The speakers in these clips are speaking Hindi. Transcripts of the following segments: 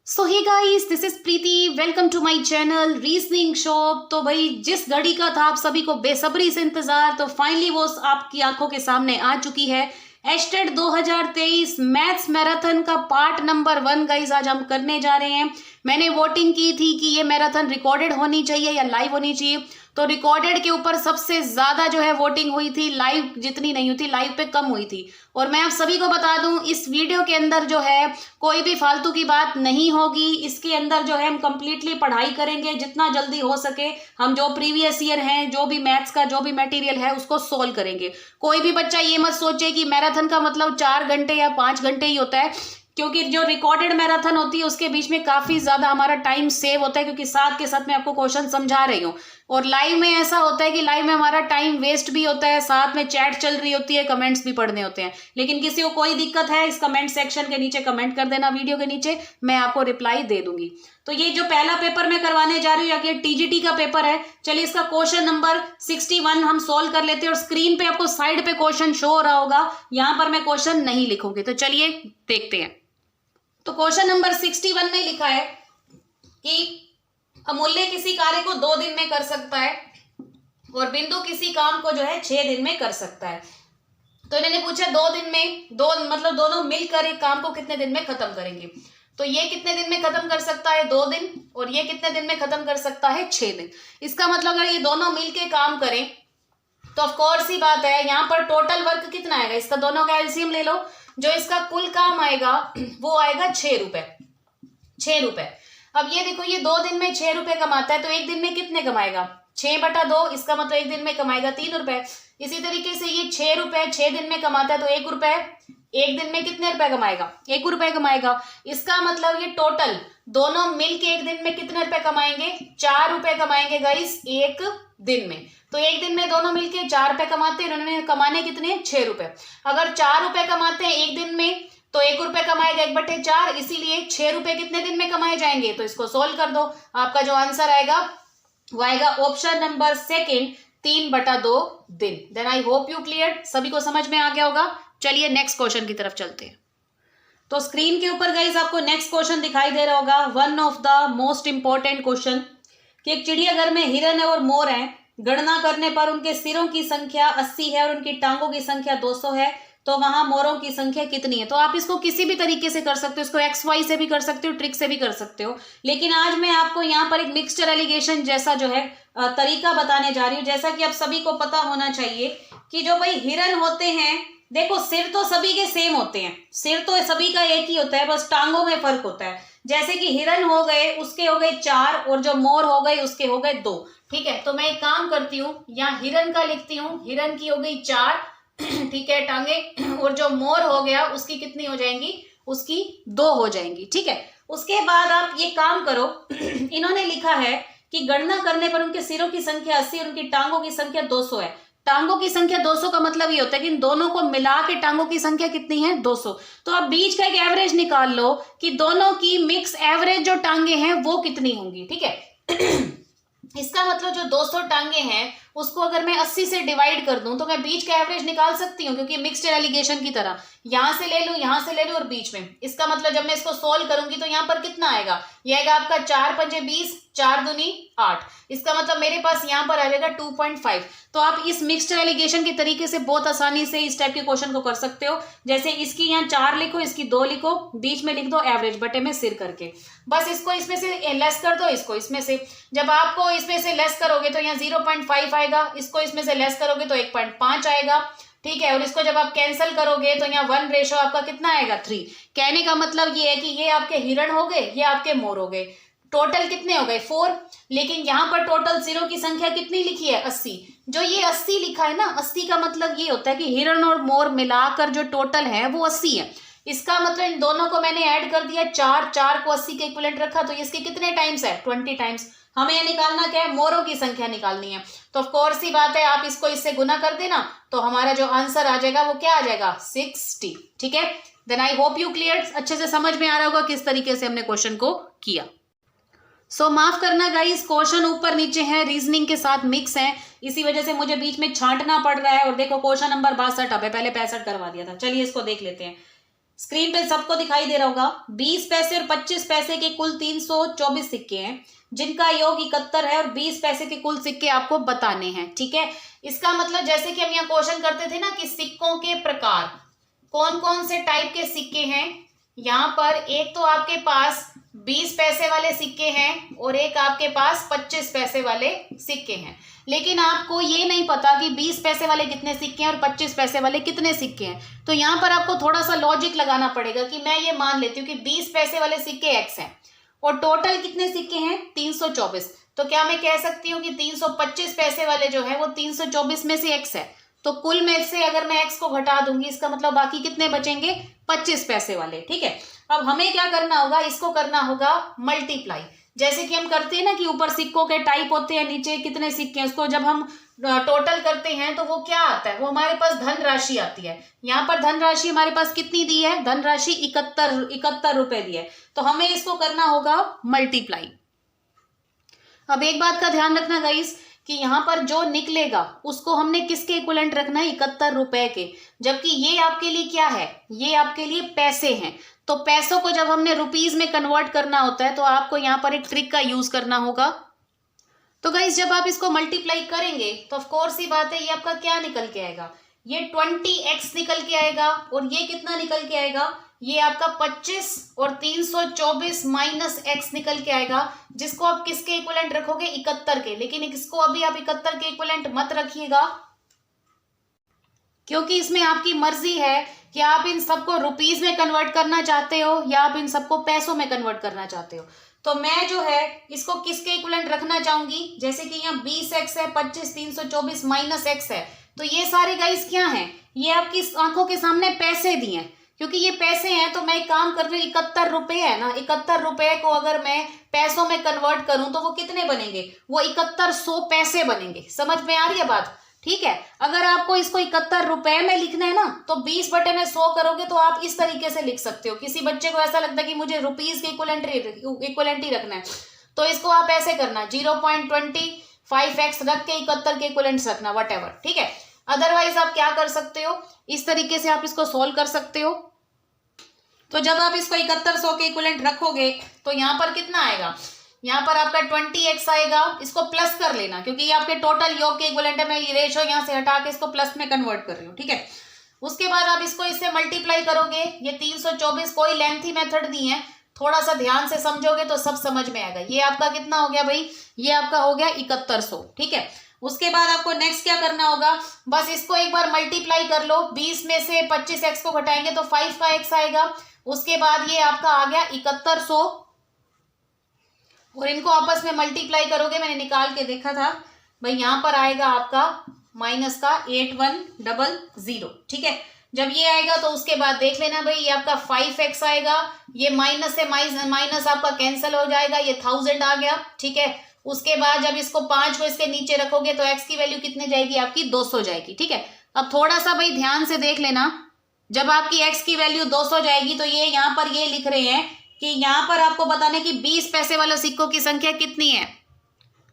So hey guys, this is Preeti. Welcome to my channel reasoning shop. तो भाई, जिस घड़ी का था आप सभी को बेसब्री से इंतजार, तो फाइनली वो आपकी आंखों के सामने आ चुकी है। एस्टेट 2023 मैथ्स मैराथन का पार्ट नंबर 1 गाइस आज हम करने जा रहे हैं। मैंने वोटिंग की थी कि ये मैराथन रिकॉर्डेड होनी चाहिए या लाइव होनी चाहिए, तो रिकॉर्डेड के ऊपर सबसे ज्यादा जो है वोटिंग हुई थी। लाइव जितनी नहीं हुई थी, लाइव पे कम हुई थी। और मैं आप सभी को बता दूं, इस वीडियो के अंदर जो है कोई भी फालतू की बात नहीं होगी। इसके अंदर जो है हम कंप्लीटली पढ़ाई करेंगे, जितना जल्दी हो सके हम जो प्रीवियस ईयर हैं, जो भी मैथ्स का जो भी मटेरियल है उसको सोल्व करेंगे। कोई भी बच्चा ये मत सोचे कि मैराथन का मतलब 4 घंटे या 5 घंटे ही होता है, क्योंकि जो रिकॉर्डेड मैराथन होती है उसके बीच में काफी ज्यादा हमारा टाइम सेव होता है, क्योंकि साथ के साथ मैं आपको क्वेश्चन समझा रही हूँ। और लाइव में ऐसा होता है कि लाइव में हमारा टाइम वेस्ट भी होता है, साथ में चैट चल रही होती है, कमेंट्स भी पढ़ने होते हैं। लेकिन किसी को कोई दिक्कत है, इस कमेंट सेक्शन के नीचे कमेंट कर देना, वीडियो के नीचे मैं आपको रिप्लाई दे दूंगी। तो ये जो पहला पेपर मैं करवाने जा रही हूँ, या टीजीटी का पेपर है, चलिए इसका क्वेश्चन नंबर 61 हम सोल्व कर लेते हैं। और स्क्रीन पे आपको साइड पे क्वेश्चन शो हो रहा होगा, यहां पर मैं क्वेश्चन नहीं लिखूंगी। तो चलिए देखते हैं। तो क्वेश्चन नंबर 61 में लिखा है कि अमूल्य किसी कार्य को 2 दिन में कर सकता है और बिंदु किसी काम को जो है 6 दिन में कर सकता है। तो इन्होंने पूछा 2 दिन में, मतलब दोनों मिलकर एक काम को कितने दिन में खत्म करेंगे। तो ये कितने दिन में खत्म कर सकता है, 2 दिन, और ये कितने दिन में खत्म कर सकता है, 6 दिन। इसका मतलब अगर ये दोनों मिलके काम करें तो ऑफ कोर्स ही बात है, यहाँ पर टोटल वर्क कितना आएगा, इसका दोनों का एलसीएम ले लो। जो इसका कुल काम आएगा वो आएगा 6 रुपए। 6 रुपए। अब ये देखो, ये 2 दिन में 6 रुपए कमाता है, तो एक दिन में कितने कमाएगा, 6/2, इसका मतलब एक दिन में कमाएगा 3 रुपए। इसी तरीके से ये 6 रुपए 6 दिन में कमाता है, तो 1 रुपए एक दिन में कितने रुपए कमाएगा, 1 रुपए कमाएगा। इसका मतलब ये टोटल दोनों मिलके एक दिन में कितने रुपए कमाएंगे, 4 रुपए कमाएंगे गाइस एक दिन में। तो एक दिन में दोनों मिलके 4 रुपए कमाते हैं, उन्होंने कमाने कितने, 6 रुपए। अगर 4 रुपए कमाते हैं एक दिन में तो 1 रुपए कमाएगा 1/4, इसीलिए 6 रुपए कितने दिन में कमाए जाएंगे। तो इसको सोल्व कर दो, आपका जो आंसर आएगा वो आएगा ऑप्शन नंबर 2 3/2 दिन। Then I hope you clear, सभी को समझ में आ गया होगा। चलिए नेक्स्ट क्वेश्चन की तरफ चलते हैं। तो स्क्रीन के ऊपर गाइस आपको नेक्स्ट क्वेश्चन दिखाई दे रहा होगा, one of the most important question, कि एक चिड़ियाघर में हिरन है और मोर है। गणना करने पर उनके सिरों की संख्या 80 है और उनकी टांगों की संख्या 200 है, तो वहां मोरों की संख्या कितनी है। तो आप इसको किसी भी तरीके से कर सकते हो, इसको XY से भी कर सकते हो, ट्रिक से भी कर सकते हो। लेकिन आज मैं आपको यहाँ पर एक मिक्सचर एलिगेशन जैसा जो है तरीका बताने जा रही हूँ। जैसा कि आप सभी को पता होना चाहिए कि जो भाई हिरन होते हैं, देखो सिर तो सभी के सेम होते हैं, सिर तो सभी का एक ही होता है, बस टांगों में फर्क होता है। जैसे कि हिरन हो गए, उसके हो गए 4, और जो मोर हो गए उसके हो गए 2। ठीक है, तो मैं एक काम करती हूँ, यहाँ हिरन का लिखती हूँ, हिरन की हो गई 4 ठीक है टांगे, और जो मोर हो गया उसकी कितनी हो जाएंगी, उसकी 2 हो जाएंगी। ठीक है, उसके बाद आप ये काम करो इन्होंने लिखा है कि गणना करने पर उनके सिरों की संख्या 80 और उनकी टांगों की संख्या 200 है। टांगों की संख्या 200 का मतलब ये होता है कि इन दोनों को मिला के टांगों की संख्या कितनी है, 200। तो आप बीच का एक एवरेज निकाल लो कि दोनों की मिक्स एवरेज जो टांगे हैं वो कितनी होंगी। ठीक है इसका मतलब जो 200 टांगे हैं उसको अगर मैं 80 से डिवाइड कर दूं तो मैं बीच का एवरेज निकाल सकती हूँ, क्योंकि मिक्सड एलिगेशन की तरह यहां से ले लूं, यहां से ले लूं और बीच में। इसका मतलब जब मैं इसको सोल्व करूंगी तो यहाँ पर कितना आएगा, ये आएगा आपका 4 पंजे 20, 4 दूनी 8। इसका मतलब मेरे पास यहाँ पर आएगा 2.5। तो आप इस मिक्सड एलिगेशन के तरीके से बहुत आसानी से इस टाइप के क्वेश्चन को कर सकते हो। जैसे इसकी यहाँ 4 लिखो, इसकी 2 लिखो, बीच में लिख दो एवरेज बटे में सिर करके, बस इसको इसमें से लेस कर दो, इसको इसमें से। जब आपको इसमें से लेस करोगे तो यहाँ 0.5 आएगा, इसको इसमें से लेस करोगे तो 1.5 आएगा। ठीक है, और इसको जब आप कैंसिल करोगे तो यहाँ 1 रेशो आपका कितना आएगा, 3। कहने का मतलब ये है कि ये आपके हिरण हो गए, ये आपके मोर हो गए, टोटल कितने हो गए, 4। लेकिन यहाँ पर टोटल सिरों की संख्या कितनी लिखी है, 80। जो ये 80 लिखा है ना, 80 का मतलब ये होता है कि हिरण और मोर मिलाकर जो टोटल है वो 80 है। इसका मतलब इन दोनों को मैंने ऐड कर दिया, 4 को 80 के इक्विवेलेंट रखा, तो इसके कितने टाइम्स है, 20 टाइम्स। हमें ये निकालना क्या है, मोरों की संख्या निकालनी है। तो ऑफ कोर्स ही बात है, आप इसको इससे गुना कर देना तो हमारा जो आंसर आ जाएगा वो क्या आ जाएगा, 60। ठीक है, then I hope you clear, अच्छे से समझ में आ रहा होगा किस तरीके से हमने क्वेश्चन को किया। सो माफ करना गाइस, क्वेश्चन ऊपर नीचे है, रीजनिंग के साथ मिक्स है, इसी वजह से मुझे बीच में छांटना पड़ रहा है। और देखो क्वेश्चन नंबर 62 अब है, पहले 65 करवा दिया था। चलिए इसको देख लेते हैं। स्क्रीन पे सबको दिखाई दे रहा होगा। 20 पैसे और 25 पैसे के कुल 324 सिक्के हैं जिनका योग 71 है और 20 पैसे के कुल सिक्के आपको बताने हैं। ठीक है, इसका मतलब जैसे कि हम यहाँ क्वेश्चन करते थे ना कि सिक्कों के प्रकार, कौन कौन से टाइप के सिक्के हैं। यहाँ पर एक तो आपके पास 20 पैसे वाले सिक्के हैं और एक आपके पास 25 पैसे वाले सिक्के हैं, लेकिन आपको ये नहीं पता कि 20 पैसे वाले कितने सिक्के हैं और 25 पैसे वाले कितने सिक्के हैं। तो यहाँ पर आपको थोड़ा सा लॉजिक लगाना पड़ेगा कि मैं ये मान लेती हूँ कि 20 पैसे वाले सिक्के x हैं और टोटल कितने सिक्के हैं 324। तो क्या मैं कह सकती हूँ कि 325 पैसे वाले जो है वो 324 में से x है, तो कुल में से अगर मैं x को घटा दूंगी इसका मतलब बाकी कितने बचेंगे 25 पैसे वाले। ठीक है, अब हमें क्या करना होगा, इसको करना होगा मल्टीप्लाई। जैसे कि हम करते हैं ना कि ऊपर सिक्कों के टाइप होते हैं, नीचे कितने सिक्के हैं, उसको जब हम टोटल करते हैं तो वो क्या आता है, वो हमारे पास धन राशि आती है। यहाँ पर धन राशि हमारे पास कितनी दी है, धन राशि 71 रुपए दी है, तो हमें इसको करना होगा मल्टीप्लाई। अब एक बात का ध्यान रखना गाइस कि यहाँ पर जो निकलेगा उसको हमने किसके इक्विवेलेंट रखना है, 71 रुपए के, जबकि ये आपके लिए क्या है, ये आपके लिए पैसे हैं। तो पैसों को जब हमने रुपीज में कन्वर्ट करना होता है तो आपको यहाँ पर एक ट्रिक का यूज करना होगा। तो गाइस जब आप इसको मल्टीप्लाई करेंगे तो ऑफ कोर्स ही बात है, ये आपका क्या निकल के आएगा, ये 20x निकल के आएगा और ये कितना निकल के आएगा, ये आपका 25 और 324 माइनस x निकल के आएगा, जिसको आप किसके इक्विवेलेंट रखोगे 71 के। लेकिन इसको अभी आप 71 के इक्विवेलेंट मत रखिएगा, क्योंकि इसमें आपकी मर्जी है कि आप इन सबको रुपीज में कन्वर्ट करना चाहते हो या आप इन सबको पैसों में कन्वर्ट करना चाहते हो। तो मैं जो है इसको किसके इक्विवेलेंट रखना चाहूंगी, जैसे कि यहाँ 20x है, 25 324 माइनस x है, तो ये सारे गाइस क्या हैं, ये आपकी आंखों के सामने पैसे दिए हैं। क्योंकि ये पैसे हैं तो मैं एक काम कर रही हूँ, 71 रुपए है ना, 71 रुपए को अगर मैं पैसों में कन्वर्ट करूं तो वो कितने बनेंगे, वो 7100 पैसे बनेंगे। समझ में आ रही है बात? ठीक है, अगर आपको इसको 71 रुपए में लिखना है ना तो 20 बटे में 100 करोगे तो आप इस तरीके से लिख सकते हो। किसी बच्चे को ऐसा लगता है कि मुझे रुपीज के इक्विवेलेंट ही रखना है, तो इसको आप ऐसे करना 0.25x रख के 71 के इक्विवेलेंट्स रखना, वट। ठीक है, अदरवाइज आप क्या कर सकते हो, इस तरीके से आप इसको सोल्व कर सकते हो। तो जब आप इसको 7100 के इक्विवेलेंट रखोगे तो यहाँ पर कितना आएगा, यहाँ पर आपका 20x आएगा, इसको प्लस कर लेना क्योंकि ये आपके टोटल योग के इक्विवेलेंट है। मैं ये रेशो यहाँ से हटा के इसको प्लस में कन्वर्ट कर रही हूँ। ठीक है, उसके बाद आप इसको इससे मल्टीप्लाई करोगे, ये 324 कोई लेंथी मेथड दी है, थोड़ा सा ध्यान से समझोगे तो सब समझ में आएगा। ये आपका कितना हो गया भाई, ये आपका हो गया 7100। ठीक है, उसके बाद आपको नेक्स्ट क्या करना होगा, बस इसको एक बार मल्टीप्लाई कर लो, 20 में से 25x को घटाएंगे तो 5 का x आएगा। उसके बाद ये आपका आ गया 7100 और इनको आपस में मल्टीप्लाई करोगे, मैंने निकाल के देखा था भाई, यहां पर आएगा आपका माइनस का 8100। ठीक है, जब ये आएगा तो उसके बाद देख लेना भाई, ये आपका 5x आएगा, ये माइनस से माइनस आपका कैंसिल हो जाएगा, ये 1000 आ गया। ठीक है, उसके बाद जब इसको 5 को इसके नीचे रखोगे तो x की वैल्यू कितने जाएगी, आपकी 200 जाएगी। ठीक है, अब थोड़ा सा भाई ध्यान से देख लेना, जब आपकी x की वैल्यू 200 जाएगी तो ये यहाँ पर ये लिख रहे हैं कि यहाँ पर आपको बताने की 20 पैसे वाले सिक्कों की संख्या कितनी है।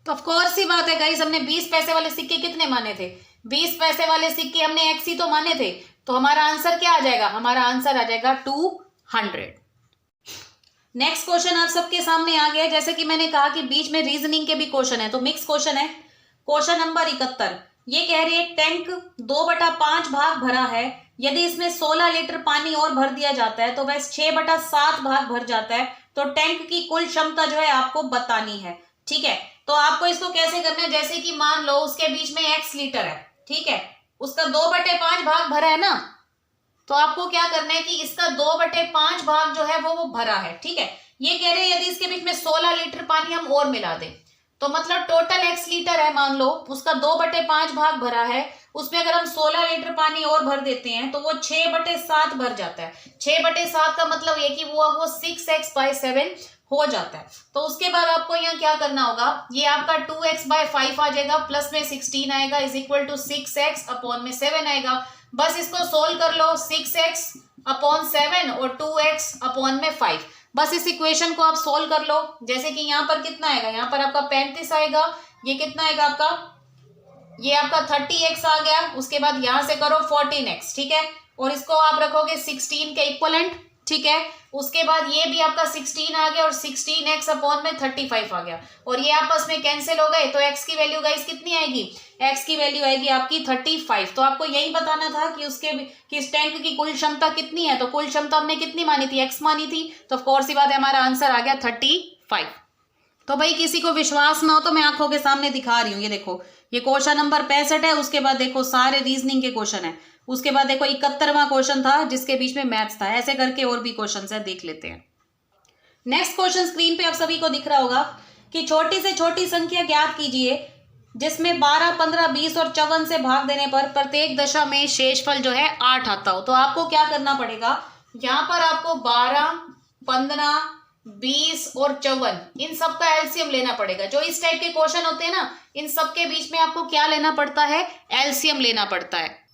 तो ऑफ कोर्स ही बात है गाइस, हमने 20 पैसे वाले सिक्के कितने माने थे, 20 पैसे वाले सिक्के हमने x ही तो माने थे, तो हमारा आंसर क्या आ जाएगा, हमारा आंसर आ जाएगा 200। नेक्स्ट क्वेश्चन आप सबके सामने आ गया। जैसे कि मैंने कहा कि बीच में रीजनिंग के भी क्वेश्चन है, तो मिक्स क्वेश्चन है। क्वेश्चन नंबर 71 ये कह रही है टैंक 2/5 भाग भरा है, यदि इसमें 16 लीटर पानी और भर दिया जाता है तो वह 6/7 भाग भर जाता है, तो टैंक की कुल क्षमता जो है आपको बतानी है। ठीक है, तो आपको इसको कैसे करना है, जैसे कि मान लो उसके बीच में x लीटर है, ठीक है, उसका 2/5 भाग भरा है ना, तो आपको क्या करना है कि इसका 2/5 भाग जो है वो भरा है। ठीक है, ये कह रहे हैं यदि इसके बीच में 16 लीटर पानी हम और मिला दें, तो मतलब टोटल x लीटर है, मान लो उसका 2/5 भाग भरा है, उसमें अगर हम 16 लीटर पानी और भर देते हैं तो वो 6/7 भर जाता है। 6/7 का मतलब ये कि वो 6x/7 हो जाता है। तो उसके बाद आपको यहाँ क्या करना होगा, ये आपका 2x/5 आ जाएगा, प्लस में 16 आएगा, इज इक्वल टू 6x/7 आएगा। बस इसको सोल्व कर लो, 6x/7 और 2x/5। बस इस इक्वेशन को आप सोल्व कर लो। जैसे कि यहाँ पर कितना आएगा, यहाँ पर आपका 35 आएगा, ये कितना आएगा आपका, ये आपका 30x आ गया। उसके बाद यहाँ से करो 14x। ठीक है, और इसको आप रखोगे 16 के इक्वलेंट, ठीक है। उसके बाद ये भी आपका 16 आ गया और 16x अपॉन में 35 आ गया और ये आपस में कैंसिल हो गए, तो x की वैल्यू गाइस कितनी आएगी, x की वैल्यू आएगी आपकी 35। तो आपको यही बताना था कि उसके कि इस टैंक की कुल क्षमता कितनी है, तो कुल क्षमता हमने कितनी मानी थी, x मानी थी, तो ऑफ कोर्स ही बात है हमारा आंसर आ गया 35। तो भाई किसी को विश्वास ना हो तो मैं आंखों के सामने दिखा रही हूँ, ये देखो ये क्वेश्चन नंबर 65 है, उसके बाद देखो सारे रीजनिंग के क्वेश्चन है, उसके बाद देखो 71वां क्वेश्चन था जिसके बीच में मैथ्स था, ऐसे करके और भी क्वेश्चन है, देख लेते हैं। नेक्स्ट क्वेश्चन स्क्रीन पे आप सभी को दिख रहा होगा कि छोटी से छोटी संख्या ज्ञात कीजिए जिसमें 12, 15, 20 और 54 से भाग देने पर प्रत्येक दशा में शेषफल जो है 8 आता हो। तो आपको क्या करना पड़ेगा, यहाँ पर आपको 12, 15, 20 और 54 इन सब का एलसीएम लेना पड़ेगा। जो इस टाइप के क्वेश्चन होते हैं ना, इन सब के बीच में आपको क्या लेना पड़ता है, एलसीएम लेना पड़ता है।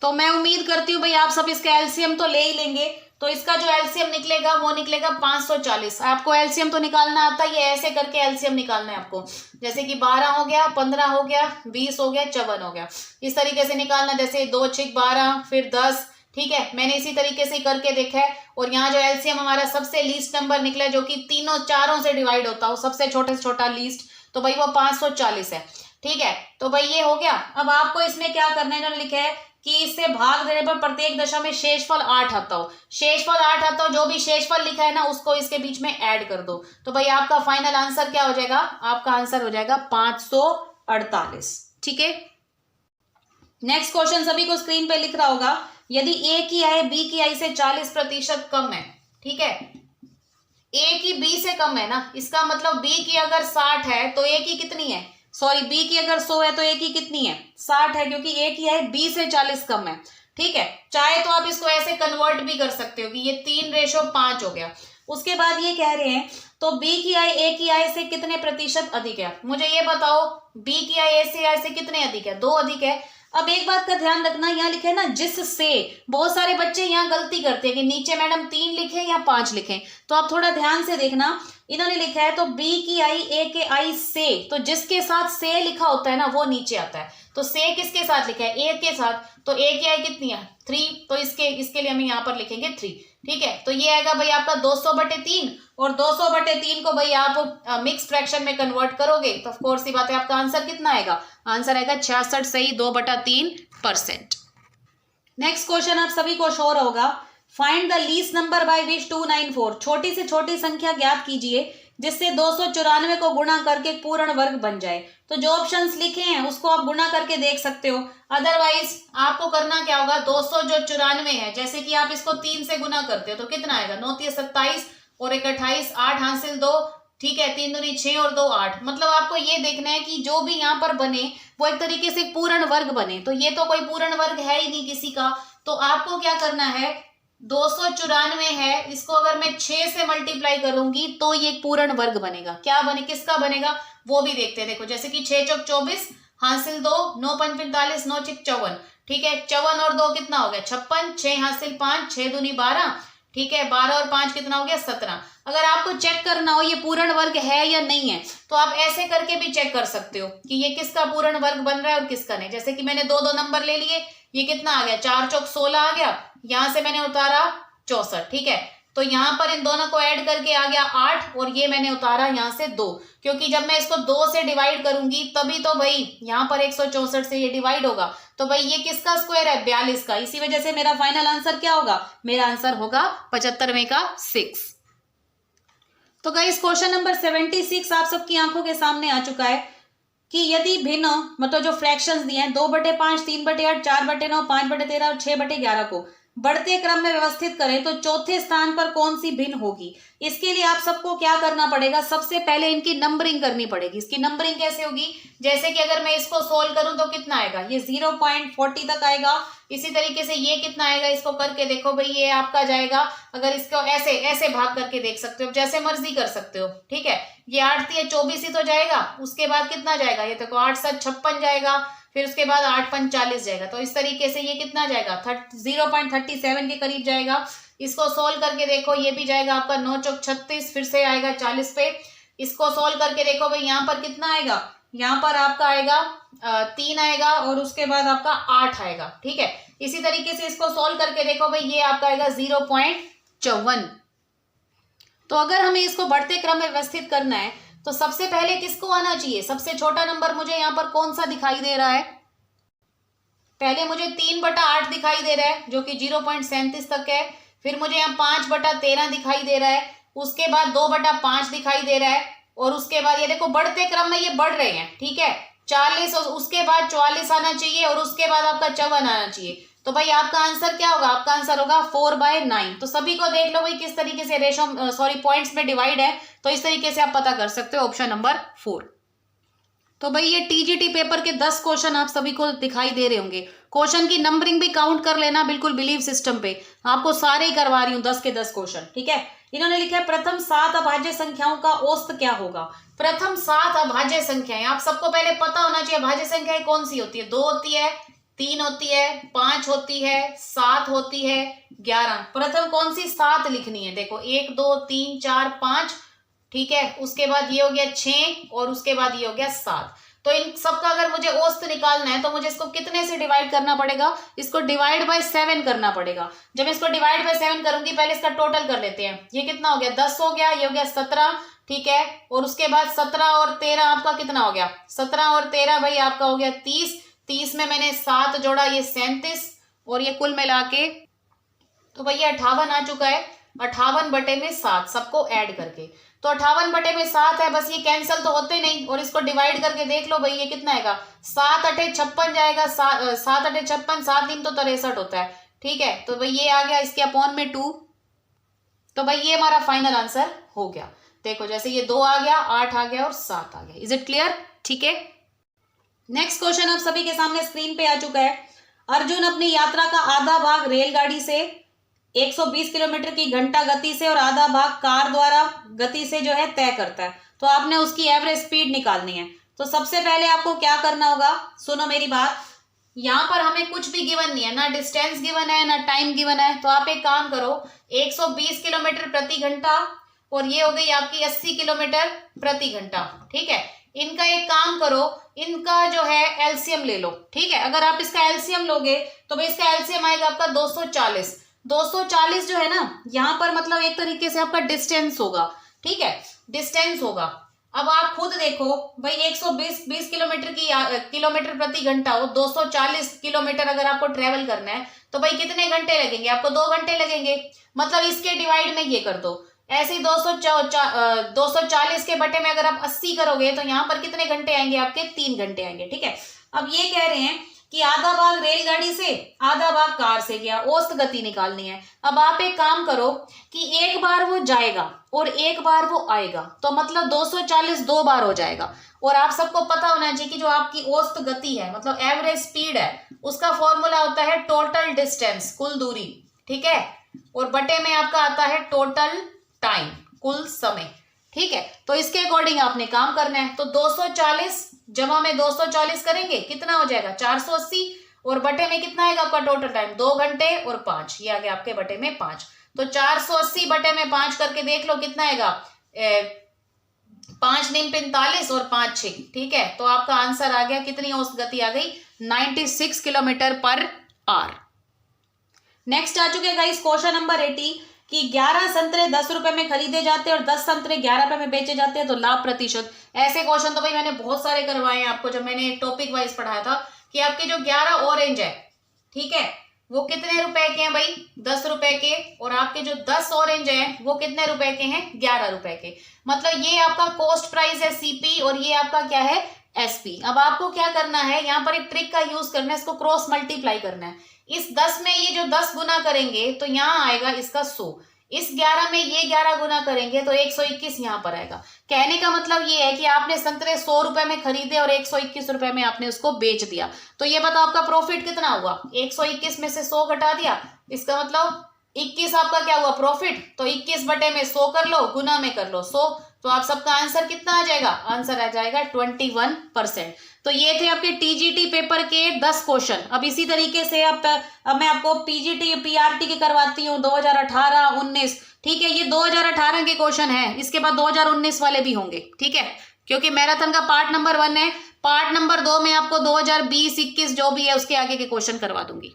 तो मैं उम्मीद करती हूँ भाई आप सब इसका एलसीएम तो ले ही लेंगे। तो इसका जो एलसीएम निकलेगा वो निकलेगा 540। आपको एलसीएम तो निकालना आता है, ये ऐसे करके एलसीएम निकालना है आपको, जैसे कि 12 हो गया, 15 हो गया, 20 हो गया, 54 हो गया, इस तरीके से निकालना, जैसे 2 6 12 फिर 10, ठीक है। मैंने इसी तरीके से करके देखा है और यहाँ जो एलसीएम हमारा सबसे लीस्ट नंबर निकला है जो कि तीनों चारों से डिवाइड होता हो, सबसे छोटे से छोटा लीस्ट, तो भाई वो 540 है, ठीक है। तो भाई ये हो गया। अब आपको इसमें क्या करना है, इन्होंने लिखा है कि इससे भाग देने पर प्रत्येक दशा में शेषफल 8 आता हो, शेषफल 8 आता हो, जो भी शेषफल लिखा है ना उसको इसके बीच में ऐड कर दो। तो भाई आपका फाइनल आंसर क्या हो जाएगा, आपका आंसर हो जाएगा 548, ठीक है। नेक्स्ट क्वेश्चन सभी को स्क्रीन पे लिख रहा होगा, यदि ए की आय बी की आय से 40% कम है, ठीक है, ए की बी से कम है ना, इसका मतलब बी की अगर 60 है तो ए की कितनी है, सॉरी बी की अगर 100 है तो ए की कितनी है, 60 है, क्योंकि ए की आय बी से 40 कम है, ठीक है। चाहे तो आप इसको ऐसे कन्वर्ट भी कर सकते हो कि ये 3:5 हो गया। उसके बाद ये कह रहे हैं तो बी की आय ए की आय से कितने प्रतिशत अधिक है, मुझे ये बताओ बी की आय ए से आय से कितने अधिक है, 2 अधिक है। अब एक बात का ध्यान रखना, यहाँ लिखे ना जिससे, बहुत सारे बच्चे यहाँ गलती करते हैं कि नीचे मैडम 3 लिखे या 5 लिखे, तो आप थोड़ा ध्यान से देखना। इन्होंने लिखा है तो बी की आई ए के आई से, तो जिसके साथ से लिखा होता है ना वो नीचे आता है, तो से किसके साथ लिखा है, ए के साथ, तो ए की आई कितनी है 3, तो इसके लिए हम यहाँ पर लिखेंगे 3, ठीक है। तो ये आएगा भाई आपका 200/3 और 200/3 को भाई आप मिक्स फ्रैक्शन में कन्वर्ट करोगे तो ऑफ कोर्स सी बात है आपका आंसर कितना आएगा, आंसर आएगा 66 सही 2/3%। नेक्स्ट क्वेश्चन आप सभी को शोर होगा, find the least number by which 294, छोटी से छोटी संख्या ज्ञात कीजिए जिससे 294 को गुणा करके पूर्ण वर्ग बन जाए। तो जो ऑप्शंस लिखे हैं उसको आप गुणा करके देख सकते हो, अदरवाइज आपको करना क्या होगा, 294 है, जैसे कि आप इसको 3 से गुना करते हो तो कितना आएगा, 9 3 27 और 1 28, 8 हासिल 2, ठीक है, 3 दूनी 6 और 2 8। मतलब आपको ये देखना है कि जो भी यहाँ पर बने वो एक तरीके से पूर्ण वर्ग बने, तो ये तो कोई पूर्ण वर्ग है ही नहीं किसी का, तो आपको क्या करना है, 294 है, इसको अगर मैं 6 से मल्टीप्लाई करूंगी तो ये पूर्ण वर्ग बनेगा, क्या बने, किसका बनेगा वो भी देखते हैं। देखो जैसे कि 6 चौक 24 हासिल 2, 9 5 45, 9 6 54, ठीक है, 54 और 2 कितना हो गया 56, 6 हासिल 5, 6 दूनी 12, ठीक है, 12 और 5 कितना हो गया 17। अगर आपको चेक करना हो ये पूर्ण वर्ग है या नहीं है तो आप ऐसे करके भी चेक कर सकते हो कि ये किसका पूर्ण वर्ग बन रहा है और किसका नहीं। जैसे कि मैंने 2 नंबर ले लिए, ये कितना आ गया 4 चौक 16 आ गया, यहां से मैंने उतारा 64, ठीक है, तो यहाँ पर इन दोनों को ऐड करके आ गया 8 और ये मैंने उतारा यहाँ से 2, क्योंकि जब मैं इसको 2 से डिवाइड करूंगी तभी तो भाई यहाँ पर 164 से ये डिवाइड होगा, तो भाई ये किसका स्क्वायर है 42 का, इसी वजह से मेरा फाइनल आंसर क्या होगा, मेरा आंसर होगा 75वें का 6। तो गाइस क्वेश्चन नंबर 76 आप सबकी आंखों के सामने आ चुका है कि यदि भिन्न मतलब जो फ्रैक्शंस दिए हैं 2/5, 3/8, 4/9, 5/13 और 6/11 को बढ़ते क्रम में व्यवस्थित करें तो चौथे स्थान पर कौन सी भिन्न होगी। इसके लिए आप सबको क्या करना पड़ेगा, सबसे पहले इनकी नंबरिंग करनी पड़ेगी। इसकी नंबरिंग कैसे होगी, जैसे कि अगर मैं इसको सोल्व करूं तो कितना आएगा, ये 0.40 तक आएगा, इसी तरीके से ये कितना आएगा, इसको करके देखो भाई ये आपका जाएगा, अगर इसको ऐसे ऐसे भाग करके देख सकते हो, जैसे मर्जी कर सकते हो, ठीक है, ये 8 3 24 ही तो जाएगा, उसके बाद कितना जाएगा, ये देखो 8 7 56 जाएगा, फिर उसके बाद 8 5 40 जाएगा, तो इस तरीके से ये कितना जाएगा 0.37 के करीब जाएगा। इसको सोल्व करके देखो, ये भी जाएगा आपका 9 चौक 36, फिर से आएगा 40 पे, इसको सोल्व करके देखो भाई यहाँ पर कितना आएगा, यहाँ पर आपका आएगा 3 आएगा और उसके बाद आपका 8 आएगा, ठीक है, इसी तरीके से इसको सोल्व करके देखो भाई, ये आपका आएगा 0.54। तो अगर हमें इसको बढ़ते क्रम में व्यवस्थित करना है तो सबसे पहले किसको आना चाहिए? सबसे छोटा नंबर मुझे यहाँ पर कौन सा दिखाई दे रहा है? पहले मुझे 3/8 दिखाई दे रहा है जो कि 0.37 तक है। फिर मुझे यहाँ 5/13 दिखाई दे रहा है। उसके बाद 2/5 दिखाई दे रहा है। और उसके बाद ये देखो बढ़ते क्रम में ये बढ़ रहे हैं, ठीक है, 40 और उसके बाद 44 आना चाहिए और उसके बाद आपका 54 आना चाहिए। तो भाई आपका आंसर क्या होगा? आपका आंसर होगा 4/9। तो सभी को देख लो भाई किस तरीके से रेशो पॉइंट्स में डिवाइड है, तो इस तरीके से आप पता कर सकते हो ऑप्शन नंबर 4। तो भाई ये टीजीटी पेपर के 10 क्वेश्चन आप सभी को दिखाई दे रहे होंगे। क्वेश्चन की नंबरिंग भी काउंट कर लेना बिल्कुल बिलीव सिस्टम पे, आपको सारे ही करवा रही हूँ 10 के 10 क्वेश्चन, ठीक है। इन्होंने लिखा है प्रथम 7 अभाज्य संख्याओं का औसत क्या होगा? प्रथम 7 अभाज्य संख्याएं, आप सबको पहले पता होना चाहिए अभाज्य संख्याएं कौन सी होती है। 2 होती है, 3 होती है, 5 होती है, 7 होती है, 11। प्रथम कौन सी? 7 लिखनी है। देखो 1 2 3 4 5, ठीक है, उसके बाद ये हो गया 6 और उसके बाद ये हो गया 7। तो इन सबका अगर मुझे औसत निकालना है तो मुझे इसको कितने से डिवाइड करना पड़ेगा? इसको डिवाइड बाय 7 करना पड़ेगा। जब इसको डिवाइड बाय 7 करूंगी, पहले इसका टोटल कर लेते हैं। ये कितना हो गया? 10 हो गया, ये हो गया 17, ठीक है। और उसके बाद 17 और 13 आपका कितना हो गया? 17 और 13 भाई आपका हो गया 30। 30 में मैंने 7 जोड़ा, ये 37 और ये कुल मिला के तो भैया 58 आ चुका है। 58/7 सबको ऐड करके, तो 58/7 है। बस ये कैंसिल तो होते नहीं और इसको डिवाइड करके देख लो भाई ये कितना आएगा? 7 8 56 जाएगा। 7 8 56, 7 3 तो 63 होता है, ठीक है। तो भाई ये आ गया इसके अपॉन में 2। तो भाई ये हमारा फाइनल आंसर हो गया। देखो जैसे ये 2 आ गया, 8 आ गया और 7 आ गया। Is it clear? ठीक है। नेक्स्ट क्वेश्चन आप सभी के सामने स्क्रीन पे आ चुका है। अर्जुन अपनी यात्रा का आधा भाग रेलगाड़ी से 120 किलोमीटर की घंटा गति से और आधा भाग कार द्वारा गति से जो है तय करता है। तो आपने उसकी एवरेज स्पीड निकालनी है। तो सबसे पहले आपको क्या करना होगा? सुनो मेरी बात, यहाँ पर हमें कुछ भी गिवन नहीं है, ना डिस्टेंस गिवन है ना टाइम गिवन है। तो आप एक काम करो, 120 किलोमीटर प्रति घंटा और ये हो गई आपकी 80 किलोमीटर प्रति घंटा, ठीक है। इनका एक काम करो, इनका जो है एलसीएम ले लो, ठीक है। अगर आप इसका एलसीएम लोगे तो भाई इसका एलसीएम आएगा आपका 240। 240 जो है ना, यहाँ पर मतलब एक तरीके से आपका डिस्टेंस होगा, ठीक है, डिस्टेंस होगा। अब आप खुद देखो भाई 120 किलोमीटर प्रति घंटा हो, 240 किलोमीटर अगर आपको ट्रेवल करना है तो भाई कितने घंटे लगेंगे? आपको 2 घंटे लगेंगे। मतलब इसके डिवाइड में ये कर दो। ऐसे ही 240 के बटे में अगर आप 80 करोगे तो यहाँ पर कितने घंटे आएंगे? आपके 3 घंटे आएंगे, ठीक है। अब ये कह रहे हैं कि आधा भाग रेलगाड़ी से आधा भाग कार से गया, औसत गति निकालनी है। अब आप एक काम करो कि एक बार वो जाएगा और एक बार वो आएगा, तो मतलब 240 2 बार हो जाएगा। और आप सबको पता होना चाहिए कि जो आपकी औसत गति है मतलब एवरेज स्पीड है, उसका फॉर्मूला होता है टोटल डिस्टेंस, कुल दूरी, ठीक है, और बटे में आपका आता है टोटल टाइम, कुल समय, ठीक है। तो इसके अकॉर्डिंग आपने काम करना है। तो 240 जमा में 240 करेंगे, कितना हो जाएगा? 480 और बटे में कितना आएगा आपका टोटल टाइम? 2 घंटे और 5, ये आ गया आपके बटे में 5। तो 480 बटे में 5 करके देख लो कितना आएगा? 5 9 45 और 5 6, ठीक है। तो आपका आंसर आ गया, कितनी औसत गति आ गई? 96 किलोमीटर पर आवर। नेक्स्ट आ चुके गाइस क्वेश्चन नंबर 80 कि 11 संतरे 10 रुपए में खरीदे जाते हैं और 10 संतरे 11 रुपए में बेचे जाते हैं, तो लाभ प्रतिशत। ऐसे क्वेश्चन तो भाई मैंने बहुत सारे करवाए हैं आपको, जब मैंने टॉपिक वाइज पढ़ाया था कि आपके जो 11 ऑरेंज है, ठीक है, वो कितने रुपए के हैं भाई? 10 रुपए के। और आपके जो 10 ऑरेंज है वो कितने रुपए के हैं? 11 रुपए के। मतलब ये आपका कॉस्ट प्राइस है सीपी और ये आपका क्या है? एसपी। अब आपको क्या करना है, यहाँ पर एक ट्रिक का यूज करना है, इसको क्रॉस मल्टीप्लाई करना है। इस 10 में ये जो 10 गुना करेंगे तो यहाँ आएगा इसका 100। इस 11 में ये 11 गुना करेंगे तो 121 यहाँ पर आएगा। कहने का मतलब ये है कि आपने संतरे 100 रुपए में खरीदे और 121 रुपए में आपने उसको बेच दिया। तो ये बताओ आपका प्रॉफिट कितना हुआ? 121 में से 100 घटा दिया, इसका मतलब 21 आपका क्या हुआ? प्रॉफिट। तो 21 बटे में 100 कर लो, गुना में कर लो 100, तो आप सबका आंसर कितना आ जाएगा? आंसर आ जाएगा 21%। तो ये थे आपके टीजीटी पेपर के 10 क्वेश्चन। अब इसी तरीके से अब मैं आपको पीजीटी पीआरटी के करवाती हूँ 2018 19, ठीक है। ये 2018 के क्वेश्चन है, इसके बाद 2019 वाले भी होंगे, ठीक है, क्योंकि मैराथन का पार्ट नंबर 1 है। पार्ट नंबर 2 में आपको 2020 21 जो भी है उसके आगे के क्वेश्चन करवा दूंगी।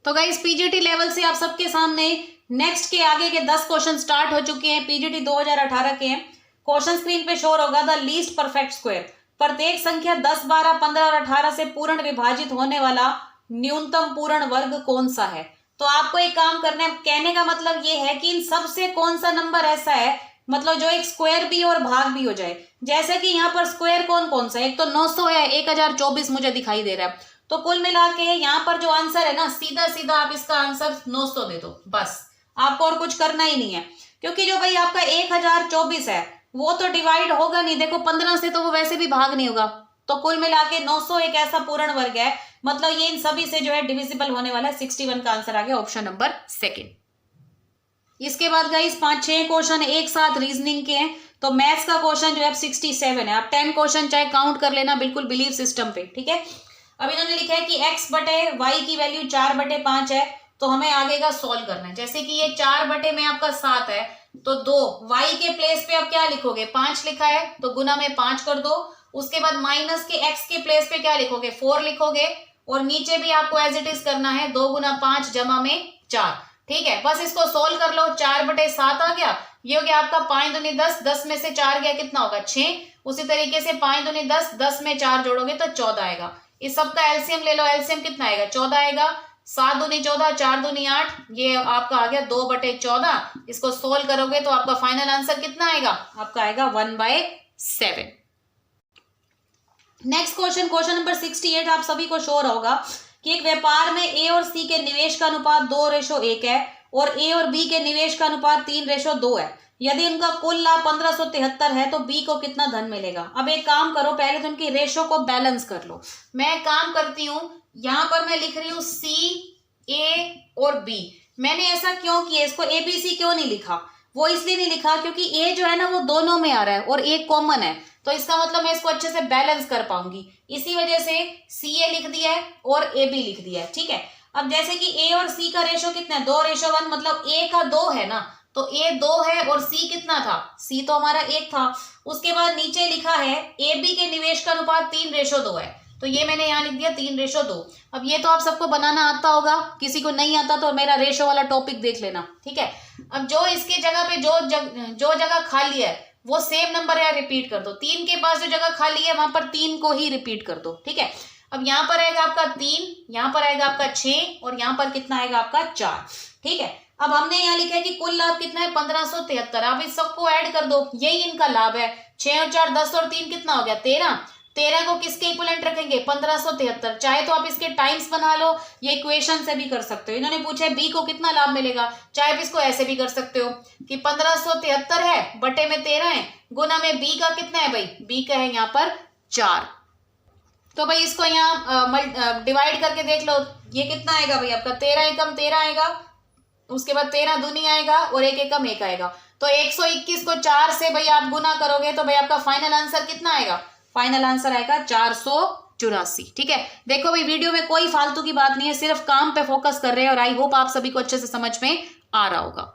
तो गाइस पीजीटी लेवल से आप सबके सामने नेक्स्ट के आगे के 10 क्वेश्चन स्टार्ट हो चुके हैं। पीजीटी 2018 के हैं। क्वेश्चन स्क्रीन पे शोर होगा। द लीस्ट परफेक्ट स्क्वायर, प्रत्येक संख्या 10, 12, 15 और 18 से पूर्ण विभाजित होने वाला न्यूनतम पूर्ण वर्ग कौन सा है। तो आपको एक काम करना है, कहने का मतलब ये है कि इन सबसे कौन सा नंबर ऐसा है, मतलब जो एक स्क्वायर भी और भाग भी हो जाए। जैसे कि यहाँ पर स्क्वायर कौन कौन सा है, एक तो 900 है, 1024 मुझे दिखाई दे रहा है। तो कुल मिला के यहाँ पर जो आंसर है ना, सीधा सीधा आप इसका आंसर 900 दे दो, बस आपको और कुछ करना ही नहीं है। क्योंकि जो भाई आपका 1024 है वो तो डिवाइड होगा नहीं, देखो 15 से तो वो वैसे भी भाग नहीं होगा। तो कुल मिला के 900 एक ऐसा पूर्ण वर्ग है, मतलब ये इन सभी से जो है डिविजिबल होने वाला है। 61 का आंसर आ गया ऑप्शन नंबर सेकंड। इसके बाद गाइस 5-6 क्वेश्चन एक साथ रीजनिंग के हैं। तो मैथ्स का क्वेश्चन जो है 67 है। आप 10 क्वेश्चन चाहे काउंट कर लेना, बिल्कुल बिलीव सिस्टम पे, ठीक है। अब इन्होंने लिखा है कि x बटे वाई की वैल्यू 4/5 है, तो हमें आगे का सॉल्व करना है। जैसे कि ये 4 बटे में आपका 7 है, तो 2 y के प्लेस पे आप क्या लिखोगे, 5 लिखा है तो गुना में 5 कर दो। उसके बाद माइनस के x के प्लेस पे क्या लिखोगे, 4 लिखोगे। और नीचे भी आपको एज इट इज करना है, 2 गुना 5 जमा में 4, ठीक है। बस इसको सोल्व कर लो। 4/7 आ गया, ये हो गया आपका 5 दूनी 10, 10 में से 4 गया कितना होगा 6। उसी तरीके से 5 दूनी 10, 10 में 4 जोड़ोगे तो 14 आएगा। इस सब का एलसीएम ले लो, एलसीएम कितना आएगा 14 आएगा। 7 दूनी 14, 4 दूनी 8, ये आपका आ गया 2/14। इसको सोल्व करोगे तो आपका फाइनल आंसर कितना आएगा, आपका आएगा 1/7। नेक्स्ट क्वेश्चन, क्वेश्चन नंबर 68 आप सभी को शोर होगा कि एक व्यापार में ए और सी के निवेश का अनुपात 2:1 है और ए और बी के निवेश का अनुपात 3:2 है। यदि उनका कुल लाभ 1573 है तो बी को कितना धन मिलेगा। अब एक काम करो, पहले तो उनकी रेशो को बैलेंस कर लो। मैं काम करती हूं, यहां पर मैं लिख रही हूं सी, ए और बी। मैंने ऐसा क्यों किया, इसको ए बी सी क्यों नहीं लिखा, वो इसलिए नहीं लिखा क्योंकि ए जो है ना वो दोनों में आ रहा है और ए कॉमन है, तो इसका मतलब मैं इसको अच्छे से बैलेंस कर पाऊंगी। इसी वजह से सी ए लिख दिया है और ए बी लिख दिया है, ठीक है। अब जैसे कि ए और सी का रेशो कितना है, 2:1, मतलब ए का 2 है ना, तो ए 2 है और सी कितना था, सी तो हमारा 1 था। उसके बाद नीचे लिखा है ए बी के निवेश का अनुपात 3:2 है, तो ये मैंने यहाँ लिख दिया 3:2। अब ये तो आप सबको बनाना आता होगा, किसी को नहीं आता तो मेरा रेशो वाला टॉपिक देख लेना, ठीक है। अब जो इसके जगह पे जो जगह खाली है वो सेम नंबर है, रिपीट कर दो। 3 के पास जो जगह खाली है वहां पर 3 को ही रिपीट कर दो, ठीक है। अब यहाँ पर आएगा आपका 3, यहाँ पर आएगा आपका 6 और यहाँ पर कितना आएगा आपका 4, ठीक है। अब हमने यहाँ लिखा है कि कुल लाभ कितना है 1573। आप इस सबको ऐड कर दो, यही इनका लाभ है। 6 और 4 10 और 3 कितना हो गया 13। 13 को किसके इक्विवेलेंट रखेंगे 1573। चाहे तो आप इसके टाइम्स बना लो, ये इक्वेशन से भी कर सकते हो। इन्होंने पूछा है बी को कितना लाभ मिलेगा, चाहे आप इसको ऐसे भी कर सकते हो कि 1573 है बटे में 13 है, गुना में बी का कितना है भाई, बी का है यहाँ पर 4। तो भाई इसको यहाँ डिवाइड करके देख लो, ये कितना आएगा भाई आपका 13 एकम 13 आएगा। उसके बाद 13 दूनी आएगा और 1 एकम 1 आएगा। तो 121 को 4 से भाई आप गुना करोगे तो भाई आपका फाइनल आंसर कितना आएगा, फाइनल आंसर आएगा 484, ठीक है। देखो भाई वीडियो में कोई फालतू की बात नहीं है, सिर्फ काम पे फोकस कर रहे हैं और आई होप आप सभी को अच्छे से समझ में आ रहा होगा।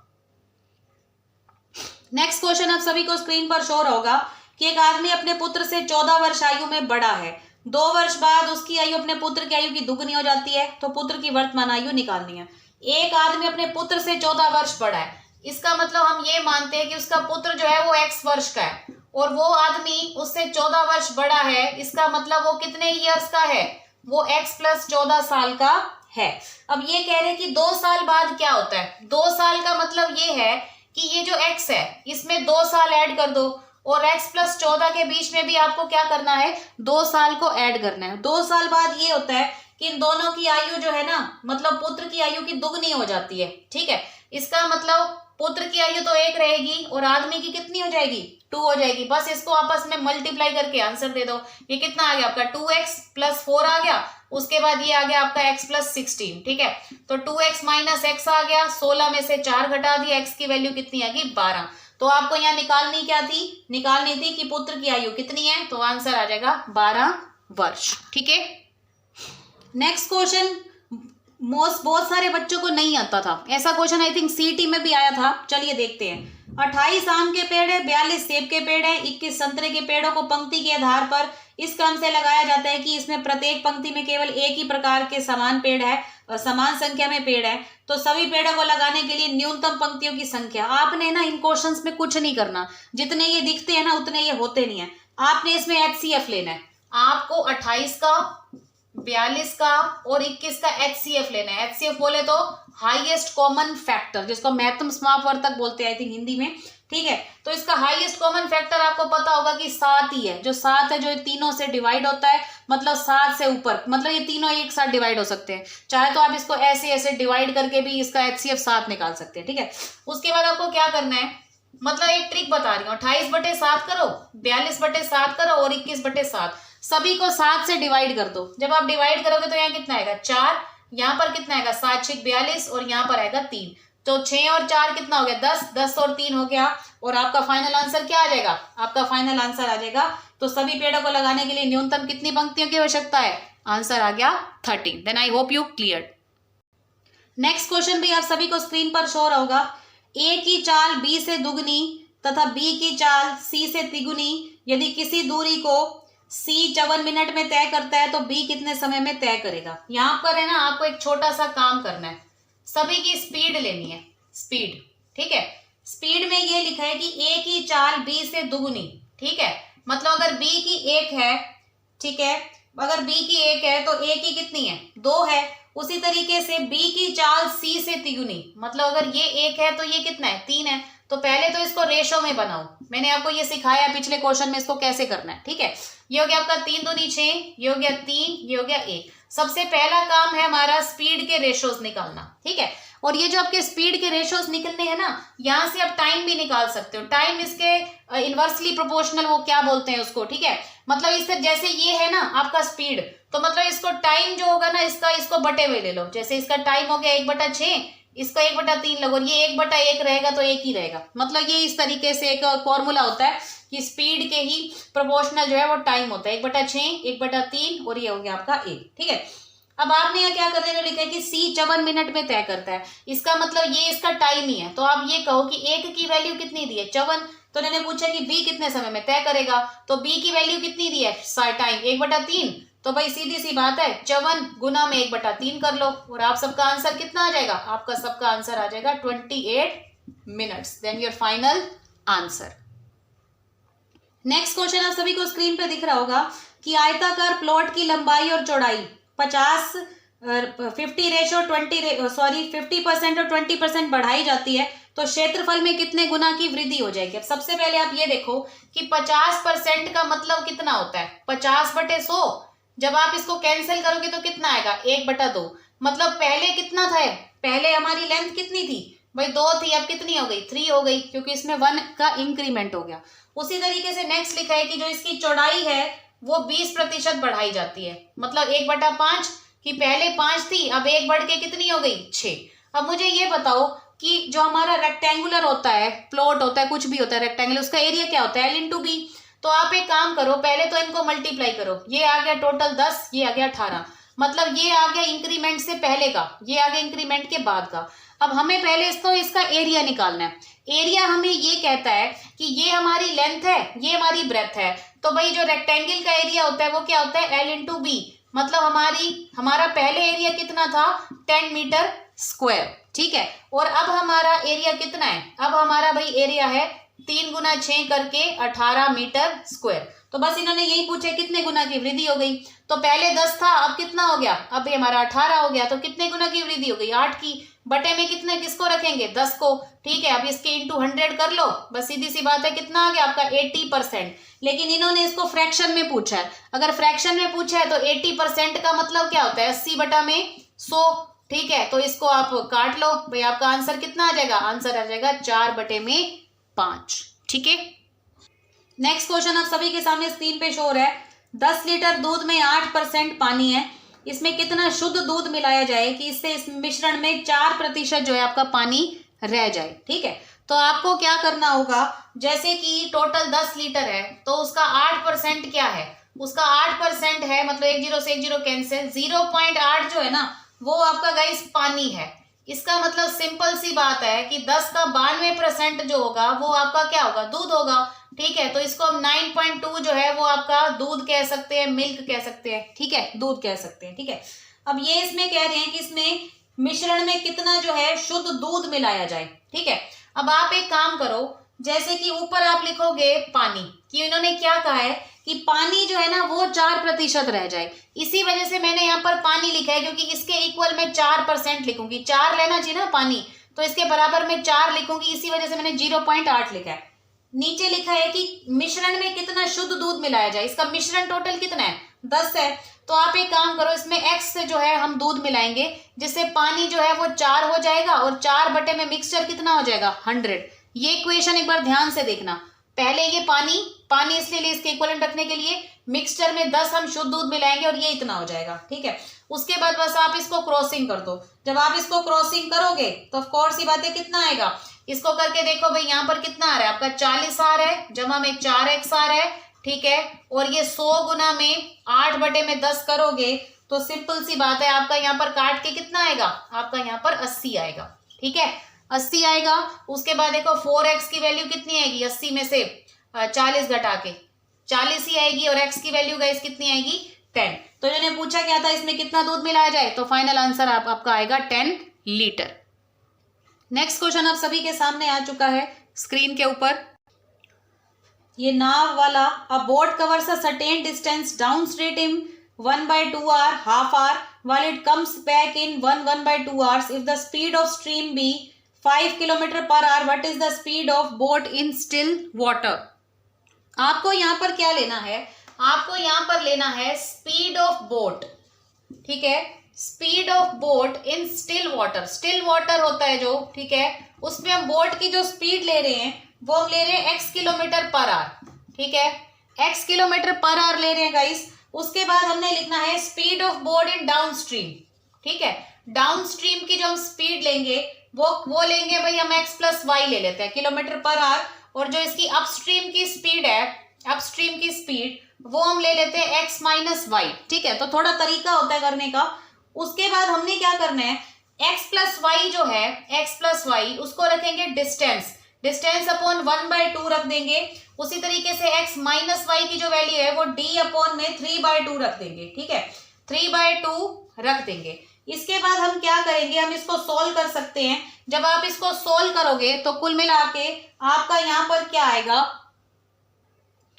नेक्स्ट क्वेश्चन आप सभी को स्क्रीन पर शो होगा कि एक आदमी अपने पुत्र से 14 वर्ष आयु में बड़ा है। 2 वर्ष बाद उसकी आयु अपने पुत्र की आयु की दुगनी हो जाती है, तो पुत्र की वर्तमान आयु निकालनी है। एक आदमी अपने पुत्र से 14 वर्ष बड़ा है, इसका मतलब हम ये मानते हैं कि उसका पुत्र जो है वो x वर्ष का है और वो आदमी उससे 14 वर्ष बड़ा है। इसका मतलब वो कितने ईयर्स का है, वो x + 14 साल का है। अब ये कह रहे हैं कि 2 साल बाद क्या होता है। 2 साल का मतलब ये है कि ये जो x है इसमें 2 साल ऐड कर दो और x + 14 के बीच में भी आपको क्या करना है, 2 साल को ऐड करना है। 2 साल बाद ये होता है कि इन दोनों की आयु जो है ना, मतलब पुत्र की आयु की दुगनी हो जाती है, ठीक है। इसका मतलब पुत्र की आयु तो 1 रहेगी और आदमी की कितनी हो जाएगी 2 हो जाएगी। बस इसको आपस में मल्टीप्लाई करके आंसर दे दो। ये कितना आ गया आपका 2x + 4 आ गया। उसके बाद ये आ गया आपका x + 16, ठीक है। तो 2x - x आ गया, 16 में से 4 घटा दिया, x की वैल्यू कितनी आ गई 12। तो आपको यहाँ निकालनी क्या थी, निकालनी थी कि पुत्र की आयु कितनी है, तो आंसर आ जाएगा 12 वर्ष, ठीक है। नेक्स्ट क्वेश्चन बहुत सारे बच्चों को नहीं आता था, ऐसा क्वेश्चन आई थिंक सीटी में भी आया था। चलिए देखते हैं। 28 आम के पेड़ है, 42 सेब के पेड़ है, 21 संतरे के पेड़ों को पंक्ति के आधार पर इस क्रम से लगाया जाता है कि इसमें प्रत्येक पंक्ति में केवल एक ही प्रकार के समान पेड़ है। समान संख्या में पेड़ है, तो सभी पेड़ों को लगाने के लिए न्यूनतम पंक्तियों की संख्या। आपने ना इन क्वेश्चंस में कुछ नहीं करना, जितने ये दिखते हैं ना उतने ये होते नहीं है। आपने इसमें HCF लेना है, आपको 28 का, 42 का और 21 का HCF लेना है। HCF बोले तो हाईएस्ट कॉमन फैक्टर, जिसको महत्तम समापवर्तक बोलते हैं आई थिंक हिंदी में, ठीक है। तो इसका हाईएस्ट कॉमन फैक्टर आपको पता होगा कि 7 ही है। जो 7 है, जो तीनों से डिवाइड होता है, मतलब 7 से ऊपर, मतलब ये तीनों एक साथ डिवाइड हो सकते हैं। चाहे तो आप इसको ऐसे ऐसे डिवाइड करके भी इसका HCF 7 निकाल सकते हैं, ठीक है। उसके बाद आपको क्या करना है, मतलब एक ट्रिक बता रही हूँ, 28/7 करो, 42/7 करो और 21/7, सभी को 7 से डिवाइड कर दो। जब आप डिवाइड करोगे तो यहाँ कितना आएगा 4, यहाँ पर कितना आएगा 7 6 42 और यहाँ पर आएगा 3, तो 6 और 4 कितना हो गया 10, 10 और 3 हो गया। और आपका फाइनल आंसर क्या आ जाएगा, आपका फाइनल आंसर आ जाएगा। तो सभी पेड़ों को लगाने के लिए न्यूनतम कितनी पंक्तियों की आवश्यकता है, आंसर आ गया 13। Then I hope you clear. Next question भी आप सभी को स्क्रीन पर शो होगा। ए की चाल बी से दुगनी तथा बी की चाल सी से तिगुनी यदि किसी दूरी को सी 54 मिनट में तय करता है तो बी कितने समय में तय करेगा। यहाँ पर है ना आपको एक छोटा सा काम करना है, सभी की स्पीड लेनी है, स्पीड, ठीक है। स्पीड में ये लिखा है कि ए की चाल बी से दुगुनी, ठीक है, मतलब अगर बी की 1 है, ठीक है, अगर बी की 1 है तो ए की कितनी है 2 है। उसी तरीके से बी की चाल सी से तिगुनी, मतलब अगर ये 1 है तो ये कितना है 3 है। तो पहले तो इसको रेशो में बनाओ, मैंने आपको ये सिखाया पिछले क्वेश्चन में इसको कैसे करना है, ठीक है। ये हो गया आपका 3 दूनी 6, ये हो गया 3, ये हो गया 1। सबसे पहला काम है हमारा स्पीड के रेशोज निकालना, ठीक है। और ये जो आपके स्पीड के रेशोज निकलने हैं ना, यहाँ से आप टाइम भी निकाल सकते हो। टाइम इसके इनवर्सली प्रोपोर्शनल, वो क्या बोलते हैं उसको, ठीक है। मतलब इससे जैसे ये है ना आपका स्पीड, तो मतलब इसको टाइम जो होगा ना इसका, इसको बटे हुए ले लो। जैसे इसका टाइम हो गया 1/6, इसका 1/3 लगो, और ये 1/1 रहेगा तो 1 ही रहेगा। मतलब ये इस तरीके से एक फॉर्मूला होता है कि स्पीड के ही प्रोपोर्शनल जो है वो टाइम होता है, 1/6, 1/3 और ये हो गया आपका 1, ठीक है। अब आपने यहाँ क्या करने को लिखा है कि सी 54 मिनट में तय करता है, इसका मतलब ये इसका टाइम ही है। तो आप ये कहो कि 1 की वैल्यू कितनी दी है 54, तो इन्होंने पूछा कि बी कितने समय में तय करेगा, तो बी की वैल्यू कितनी दी है टाइम 1/3, तो भाई सीधी सी बात है 54 गुना में 1/3 कर लो और आप सबका आंसर कितना आ जाएगा, आपका सबका आंसर आ जाएगा 28 minutes. Then your final answer. Next question आप सभी को स्क्रीन पे दिख रहा होगा कि आयताकार प्लॉट की लंबाई और चौड़ाई 50% और 20% बढ़ाई जाती है तो क्षेत्रफल में कितने गुना की वृद्धि हो जाएगी। अब सबसे पहले आप ये देखो कि 50% का मतलब कितना होता है 50/100। जब आप इसको कैंसिल करोगे तो कितना आएगा 1/2। मतलब पहले कितना था, पहले हमारी लेंथ कितनी थी भाई 2 थी, अब कितनी हो गई 3 हो गई, क्योंकि इसमें 1 का इंक्रीमेंट हो गया। उसी तरीके से नेक्स्ट लिखा है कि जो इसकी चौड़ाई है वो 20% बढ़ाई जाती है। मतलब 1/5 कि पहले 5 थी, अब 1 बढ़ के कितनी हो गई 6। अब मुझे ये बताओ कि जो हमारा रेक्टेंगुलर होता है, प्लॉट होता है, कुछ भी होता है रेक्टेंगुलर, उसका एरिया क्या होता है L/B। तो आप एक काम करो, पहले तो इनको मल्टीप्लाई करो, ये आ गया टोटल 10, ये आ गया 18, मतलब ये आ गया इंक्रीमेंट से पहले का, ये आ गया इंक्रीमेंट के बाद का। अब हमें पहले इसका एरिया निकालना है। एरिया हमें ये कहता है कि ये हमारी लेंथ है, ये हमारी ब्रेथ है, तो भाई जो रेक्टेंगल का एरिया होता है वो क्या होता है L/B। मतलब हमारा पहले एरिया कितना था 10 मीटर स्क्वायर, ठीक है। और अब हमारा एरिया कितना है, अब हमारा भाई एरिया है 3 गुना 6 करके 18 मीटर स्क्वायर। तो बस इन्होंने यही पूछे कितने गुना की वृद्धि हो गई। तो पहले 10 था, अब कितना हो गया, अब ये हमारा 18 हो गया, तो कितने गुना की वृद्धि हो गई 8 की। बटे में कितने किसको रखेंगे 10 को, ठीक है। अब इसके इंटू 100 कर लो, बस सीधी सी बात है कितना आ गया आपका 80%। लेकिन इन्होंने इसको फ्रैक्शन में पूछा है। अगर फ्रैक्शन में पूछा है तो 80% का मतलब क्या होता है 80/100, ठीक है। तो इसको आप काट लो, भाई आपका आंसर कितना आ जाएगा, आंसर आ जाएगा 4/5, ठीक है। नेक्स्ट क्वेश्चन आप सभी के सामने स्क्रीन पे शो हो रहा है। 10 लीटर दूध में 8% पानी है, इसमें कितना शुद्ध दूध मिलाया जाए कि इससे इस मिश्रण में 4% जो है आपका पानी रह जाए, ठीक है। तो आपको क्या करना होगा, जैसे कि टोटल 10 लीटर है तो उसका 8% क्या है, उसका 8% है, मतलब 1 0 से 1 0 कैंसिल, 0.8 जो है ना वो आपका गाइस पानी है। इसका मतलब सिंपल सी बात है कि 10 का 92% जो होगा वो आपका क्या होगा, दूध होगा, ठीक है। तो इसको हम 9.2 जो है वो आपका दूध कह सकते हैं, मिल्क कह सकते हैं, ठीक है, दूध कह सकते हैं, ठीक है। अब ये इसमें कह रहे हैं कि इसमें मिश्रण में कितना जो है शुद्ध दूध मिलाया जाए। ठीक है, अब आप एक काम करो, जैसे कि ऊपर आप लिखोगे पानी, कि इन्होंने क्या कहा है कि पानी जो है ना वो 4% रह जाए। इसी वजह से मैंने यहाँ पर पानी लिखा है, क्योंकि इसके इक्वल में 4% लिखूंगी, 4 लेना चाहिए ना पानी, तो इसके बराबर में 4 लिखूंगी, इसी वजह से मैंने 0.8 लिखा है। नीचे लिखा है कि मिश्रण में कितना शुद्ध दूध मिलाया जाए, इसका मिश्रण टोटल कितना है 10 है। तो आप एक काम करो, इसमें x से जो है हम दूध मिलाएंगे, जिससे पानी जो है वो 4 हो जाएगा और 4 बटे में मिक्सचर कितना हो जाएगा 100। ये इक्वेशन एक बार ध्यान से देखना, पहले ये पानी इसलिए लिए इसके इक्विवेलेंट रखने के लिए, मिक्सचर में 10 हम शुद्ध दूध मिलाएंगे और ये इतना हो जाएगा। ठीक है, उसके बाद बस आप इसको क्रॉसिंग कर दो। जब आप इसको क्रॉसिंग करोगे तो ऑफ कोर्स ही बात है कितना आएगा, इसको करके देखो भाई, यहाँ पर कितना आ रहा है आपका 40 आ रहा है, जमा में 4x आ रहा है। ठीक है, और ये 100 गुना में 8 बटे में 10 करोगे तो सिंपल सी बात है, आपका यहाँ पर काट के कितना आएगा, आपका यहाँ पर 80 आएगा। ठीक है, 80 आएगा। उसके बाद देखो 4x की वैल्यू कितनी आएगी, 80 में से 40 घटा के 40 ही आएगी, और x की वैल्यू गाइस कितनी आएगी 10। तो इन्होंने पूछा क्या था, इसमें कितना दूध मिलाया जाए, तो फाइनल आंसर आपका आएगा 10 लीटर। नेक्स्ट क्वेश्चन आप सभी के सामने आ चुका है स्क्रीन के ऊपर। ये नाव वाला, अ boat covers a certain distance down stream in 1/2 hour, half hour, while it comes back in 1/2 hours. If the speed of stream be 5 km/h, what is the speed of boat in still water? आपको यहाँ पर क्या लेना है, आपको यहाँ पर लेना है स्पीड ऑफ बोट। ठीक है, speed of boat in still water. Still water होता है जो, ठीक है, उसमें हम बोट की जो स्पीड ले रहे हैं वो हम ले रहे हैं x km/h। ठीक है, x km/h ले रहे हैं गाइस। उसके बाद हमने लिखना है speed of boat in down stream. ठीक है, डाउन स्ट्रीम की जो हम स्पीड लेंगे वो लेंगे भाई हम x+y ले लेते हैं km/h, और जो इसकी अपस्ट्रीम की स्पीड है, अपस्ट्रीम की स्पीड वो हम ले लेते हैं x-y। ठीक है, तो थोड़ा तरीका होता है करने का। उसके बाद हमने क्या करना है, x+y जो है, x+y उसको रखेंगे डिस्टेंस अपॉन 1/2 रख देंगे। उसी तरीके से x-y की जो वैल्यू है वो d अपॉन में 3/2 रख देंगे। ठीक है, 3/2 रख देंगे। इसके बाद हम क्या करेंगे, हम इसको सोल्व कर सकते हैं। जब आप इसको सोल्व करोगे तो कुल मिला के आपका यहाँ पर क्या आएगा,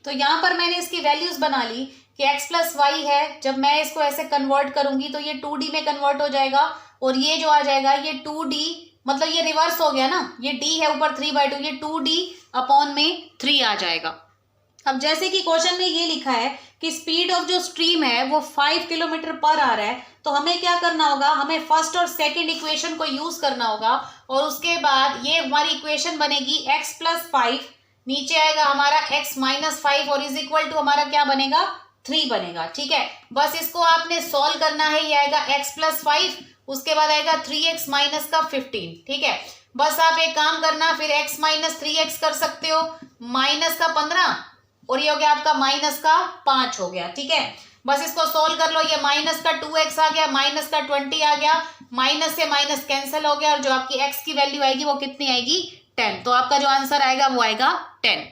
तो यहाँ पर मैंने इसकी वैल्यूज बना ली कि x+y है, जब मैं इसको ऐसे कन्वर्ट करूंगी तो ये 2d में कन्वर्ट हो जाएगा, और ये जो आ जाएगा ये 2d, मतलब ये रिवर्स हो गया ना, ये d है ऊपर 3/2, ये 2d अपॉन में 3 आ जाएगा। अब जैसे कि क्वेश्चन में ये लिखा है कि स्पीड ऑफ जो स्ट्रीम है वो 5 km/h है, तो हमें क्या करना होगा, हमें फर्स्ट और सेकंड इक्वेशन को यूज करना होगा, और उसके बाद ये हमारी इक्वेशन बनेगी x+5, नीचे आएगा हमारा x-5 और इज इक्वल टू हमारा क्या बनेगा 3 बनेगा। ठीक है, बस इसको आपने सॉल्व करना है। ये आएगा x+5, उसके बाद आएगा 3x माइनस का 15। ठीक है, बस आप एक काम करना, फिर x - 3x कर सकते हो, माइनस का 15, और ये हो गया आपका माइनस का 5 हो गया। ठीक है, बस इसको सोल्व कर लो, ये माइनस का 2x आ गया, माइनस का 20 आ गया, माइनस से माइनस कैंसिल हो गया, और जो आपकी x की वैल्यू आएगी वो कितनी आएगी 10। तो आपका जो आंसर आएगा वो आएगा 10।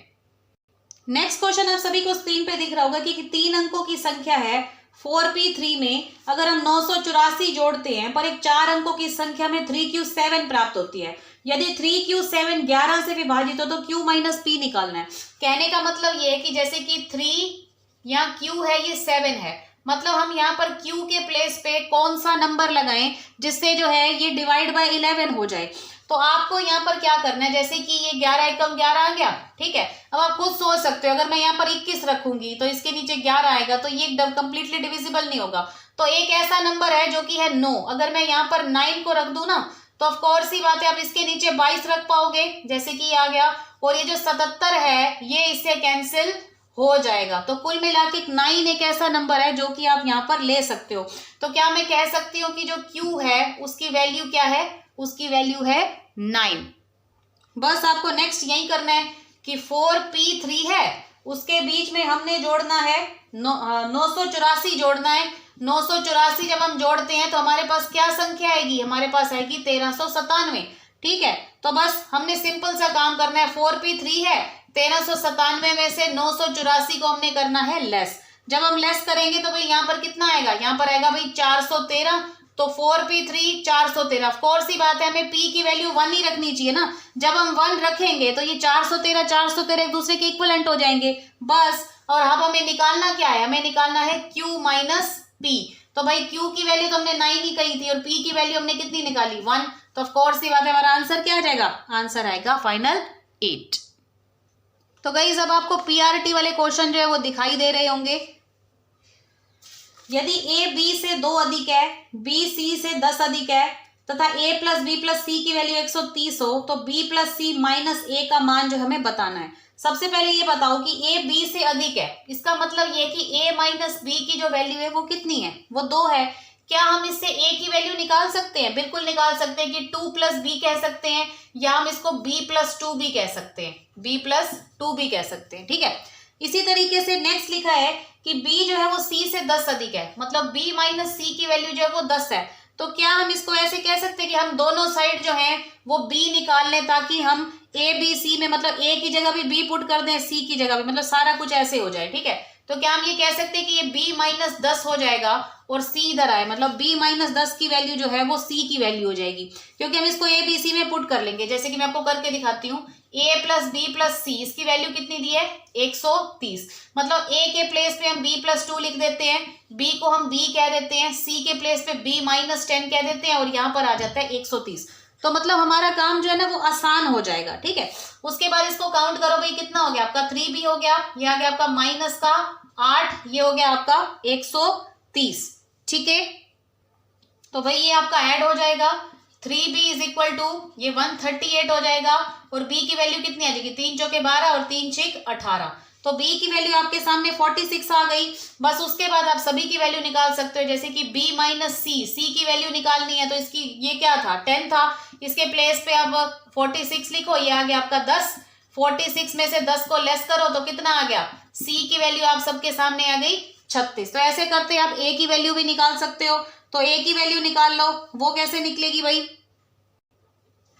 नेक्स्ट क्वेश्चन आप सभी को स्क्रीन पे दिख रहा होगा कि 3 अंकों की संख्या है 4p3 में, अगर हम 984 जोड़ते हैं पर एक 4 अंकों की संख्या में 3q7 प्राप्त होती है। यदि 3q7 11 से विभाजित हो तो q - p निकालना है। कहने का मतलब ये है कि जैसे कि 3 यहाँ q है, ये 7 है, मतलब हम यहाँ पर q के प्लेस पे कौन सा नंबर लगाएं जिससे जो है ये डिवाइड बाय 11 हो जाए। तो आपको यहाँ पर क्या करना है, जैसे कि ये 11 एकम 11 आ गया। ठीक है, अब आप खुद सोच सकते हो, अगर मैं यहाँ पर 21 रखूंगी तो इसके नीचे 11 आएगा, तो ये एकदम कंप्लीटली डिविजिबल नहीं होगा। तो एक ऐसा नंबर है जो कि है 9, अगर मैं यहाँ पर 9 को रख दूं ना, तो ऑफ कोर्स ही बात है आप इसके नीचे 22 रख पाओगे, जैसे कि ये आ गया, और ये जो 77 है ये इससे कैंसिल हो जाएगा। तो कुल मिला के 9 एक ऐसा नंबर है जो कि आप यहाँ पर ले सकते हो। तो क्या मैं कह सकती हूँ कि जो q है उसकी वैल्यू क्या है, उसकी वैल्यू है 9। बस आपको नेक्स्ट यही करना है कि 4p3 है, उसके बीच में हमने जोड़ना है 984 जोड़ना है। 984 जब हम जोड़ते हैं तो हमारे पास क्या संख्या आएगी, हमारे पास आएगी 1397। ठीक है, तो बस हमने सिंपल सा काम करना है, 4p3 है, 1397 में से 984 को हमने करना है लेस। जब हम लेस करेंगे तो भाई यहाँ पर कितना आएगा, यहाँ पर आएगा भाई 413, तो 4p3 413। ऑफ कोर्स ही बात है, हमें p की वैल्यू 1 ही रखनी चाहिए ना। जब हम 1 रखेंगे तो ये 413 413 एक दूसरे के इक्वलेंट हो जाएंगे बस। और अब हमें निकालना क्या है, हमें निकालना है q माइनस p। तो भाई q की वैल्यू तो हमने 9 ही कही थी और p की वैल्यू हमने कितनी निकाली 1, तो ऑफ कोर्स ही बात है हमारा आंसर क्या आ जाएगा, आंसर आएगा फाइनल 8। तो गाइस अब आपको पीआरटी वाले क्वेश्चन जो है वो दिखाई दे रहे होंगे। यदि a b से 2 अधिक है, b c से 10 अधिक है तथा a plus B plus C की वैल्यू 130 हो तो b plus C minus a का मान जो हमें बताना है। सबसे पहले ये बताओ कि a b से अधिक है, इसका मतलब ये कि a माइनस बी की जो वैल्यू है वो कितनी है, वो 2 है। क्या हम इससे a की वैल्यू निकाल सकते हैं, बिल्कुल निकाल सकते हैं कि 2 प्लस बी कह सकते हैं, या हम इसको b प्लस 2 भी कह सकते हैं, b प्लस 2 भी कह सकते हैं, ठीक है। इसी तरीके से नेक्स्ट लिखा है कि b जो है वो c से 10 अधिक है, मतलब b माइनस सी की वैल्यू जो है वो 10 है। तो क्या हम इसको ऐसे कह सकते हैं कि हम दोनों साइड जो है वो b निकाल लें, ताकि हम a b c में मतलब a की जगह भी b पुट कर दें, c की जगह भी, मतलब सारा कुछ ऐसे हो जाए, ठीक है। तो क्या हम ये कह सकते हैं कि ये b माइनस 10 हो जाएगा और c इधर आए, मतलब b माइनस 10 की वैल्यू जो है वो c की वैल्यू हो जाएगी, क्योंकि हम इसको a b c में पुट कर लेंगे। जैसे कि मैं आपको करके दिखाती हूँ, a प्लस बी प्लस सी, इसकी वैल्यू कितनी दी है 130, मतलब a के प्लेस पे हम b प्लस 2 लिख देते हैं, b को हम b कह देते हैं, c के प्लेस पे b माइनस 10 कह देते हैं और यहाँ पर आ जाता है 130। तो मतलब हमारा काम जो है ना वो आसान हो जाएगा, ठीक है। उसके बाद इसको काउंट करो भाई, कितना हो गया आपका 3b हो गया, ये आ गया आपका माइनस का 8, ये हो गया आपका 130, ठीक है। तो भाई ये आपका ऐड हो जाएगा, 3b इज इक्वल टू ये 138 हो जाएगा और b की वैल्यू कितनी आ जाएगी, 3 चौके 12 और 3 छेक 18, तो b की वैल्यू आपके सामने 46 आ गई। बस उसके बाद आप सभी की वैल्यू निकाल सकते हो, जैसे कि b माइनस सी की वैल्यू निकालनी है, तो इसकी ये क्या था 10 था, इसके प्लेस पे अब 46 लिखो, ये आ गया आपका 10, 46 में से 10 को लेस करो तो कितना आ गया, c की वैल्यू आप सबके सामने आ गई 36। तो ऐसे करते आप a की वैल्यू भी निकाल सकते हो, तो a की वैल्यू निकाल लो, वो कैसे निकलेगी भाई,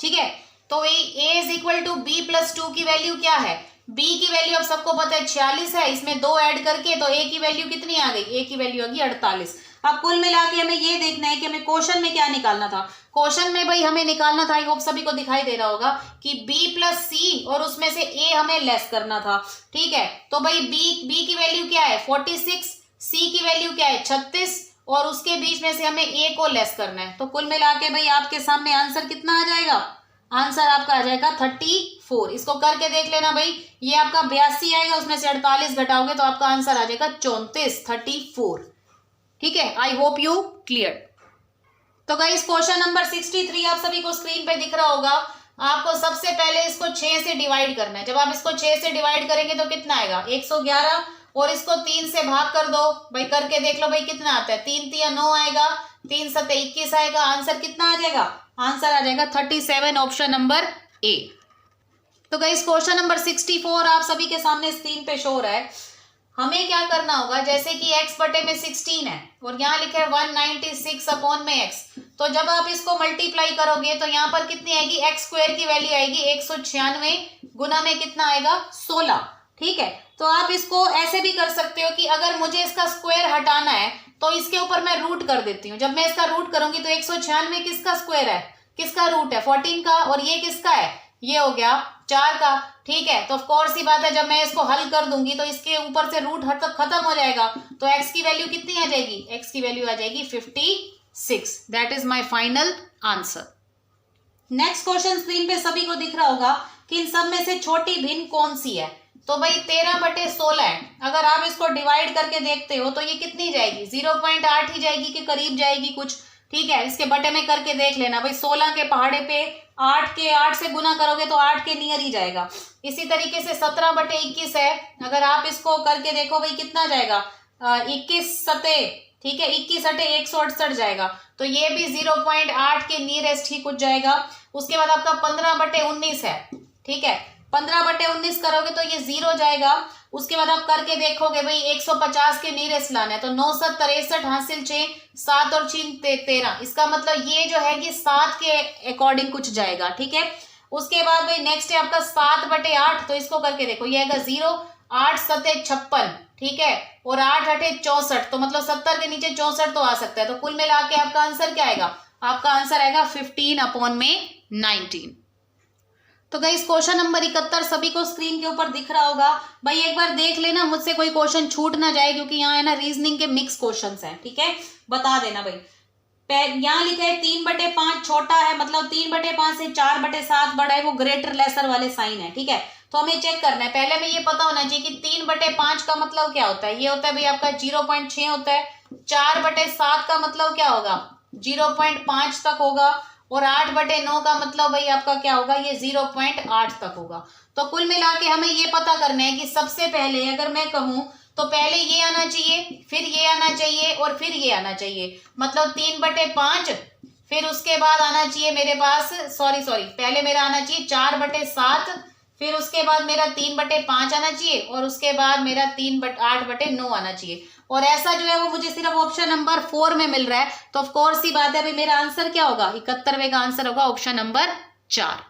ठीक है। तो a is equal to B plus 2 की वैल्यू क्या है, b की वैल्यू अब सबको पता है 46 है, इसमें 2 ऐड करके तो a की वैल्यू कितनी आ गई, a की वैल्यू आ गई 48। अब कुल मिला के हमें ये देखना है कि हमें क्वेश्चन में क्या निकालना था। क्वेश्चन में भाई हमें निकालना था, आई होप सभी को दिखाई दे रहा होगा कि b प्लस सी और उसमें से a हमें लेस करना था, ठीक है। तो भाई b की वैल्यू क्या है 46, c की वैल्यू क्या है 36 और उसके बीच में से हमें a को लेस करना है। तो कुल मिला के भाई आपके सामने आंसर कितना आ जाएगा, आंसर आपका आ जाएगा 34। इसको करके देख लेना भाई, ये आपका 82 आएगा, उसमें से 48 घटाओगे तो आपका आंसर आ जाएगा 34, ठीक है। आई होप यू क्लियर। तो गाइस क्वेश्चन नंबर 63 आप सभी को स्क्रीन पे दिख रहा होगा। आपको सबसे पहले इसको 6 से डिवाइड करना है। जब आप इसको 6 से डिवाइड करेंगे तो कितना आएगा 111 और इसको 3 से भाग कर दो भाई, करके देख लो भाई कितना आता है, 3 3 9 आएगा, 3 7 21 आएगा, आंसर कितना आ जाएगा, आंसर आ जाएगा 37, ऑप्शन नंबर ए। तो गाइस क्वेश्चन नंबर 64 आप सभी के सामने स्क्रीन पे शो हो रहा है। हमें क्या करना होगा, जैसे कि x बटे में 16 है और यहाँ लिखा है 196 अपॉन में x, तो जब आप इसको मल्टीप्लाई करोगे तो यहाँ पर कितनी आएगी, x स्क्वायर की वैल्यू आएगी 196 गुना में कितना आएगा 16, ठीक है। तो आप इसको ऐसे भी कर सकते हो कि अगर मुझे इसका स्क्वायर हटाना है तो इसके ऊपर मैं रूट कर देती हूँ। जब मैं इसका रूट करूंगी तो 196 किसका स्क्वायर है, किसका रूट है 14 का, और ये किसका है, ये हो गया 4 का, ठीक है। तो ऑफ कोर्स ही बात है, जब मैं इसको हल कर दूंगी तो इसके ऊपर से रूट हट तक खत्म हो जाएगा, तो x की वैल्यू कितनी आ जाएगी, x की वैल्यू आ जाएगी 56। That is my final answer. Next question screen पे सभी को दिख रहा होगा कि इन सब में से छोटी भिन्न कौन सी है। तो भाई 13 बटे 16 है, अगर आप इसको डिवाइड करके देखते हो तो ये कितनी जाएगी 0.8 ही जाएगी कि करीब जाएगी कुछ, ठीक है। इसके बटे में करके देख लेना भाई, 16 के पहाड़े पे 8 के 8 से गुना करोगे तो 8 के नियर ही जाएगा। इसी तरीके से 17 बटे 21 है, अगर आप इसको करके देखो भाई कितना जाएगा 21 सते, ठीक है, 21 सटे 168 जाएगा, तो ये भी 0.8 के नियरेस्ट ही कुछ जाएगा। उसके बाद आपका 15 बटे 19 है, ठीक है, 15 बटे 19 करोगे तो ये 0 जाएगा। उसके बाद आप करके देखोगे भाई 150 के नियरेस्ट लाना है, तो 9 7 63 हासिल 6, 7 और 6 13, इसका मतलब ये जो है कि 7 के अकॉर्डिंग कुछ जाएगा, ठीक है। उसके बाद भाई नेक्स्ट है आपका 7 बटे 8, तो इसको करके देखो, ये आएगा 0, 8 सते 56, ठीक है, और 8 8 64, तो मतलब 70 के नीचे 64 तो आ सकता है। तो कुल मिला के आपका आंसर क्या आएगा? आपका आंसर आएगा 15/19। तो गाइस क्वेश्चन नंबर 71 सभी को स्क्रीन के ऊपर दिख रहा होगा। भाई एक बार देख लेना, मुझसे कोई क्वेश्चन छूट ना जाए, क्योंकि यहाँ है ना रीजनिंग के मिक्स क्वेश्चंस हैं। ठीक है, बता देना भाई। यहाँ लिखा है 3/5 छोटा है, मतलब 3/5 से 4/7 बड़ा है, वो ग्रेटर लेसर वाले साइन है। ठीक है, तो हमें चेक करना है। पहले में ये पता होना चाहिए कि 3/5 का मतलब क्या होता है। ये होता है भाई आपका 0.6 होता है। 4/7 का मतलब क्या होगा? 0.5 तक होगा। और 8/9 का मतलब भाई आपका क्या होगा? ये 0.8 तक होगा। तो कुल मिला के हमें ये पता करना है कि सबसे पहले अगर मैं कहूं तो पहले ये आना चाहिए, फिर ये आना चाहिए, और फिर ये आना चाहिए। मतलब 3/5, फिर उसके बाद आना चाहिए मेरे पास, सॉरी पहले मेरा आना चाहिए 4/7, फिर उसके बाद मेरा 3/5 आना चाहिए, और उसके बाद मेरा 8/9 आना चाहिए। और ऐसा जो है वो मुझे सिर्फ ऑप्शन नंबर 4 में मिल रहा है। तो ऑफ कोर्स ही बात है भाई, मेरा आंसर क्या होगा? 71वें का आंसर होगा ऑप्शन नंबर 4।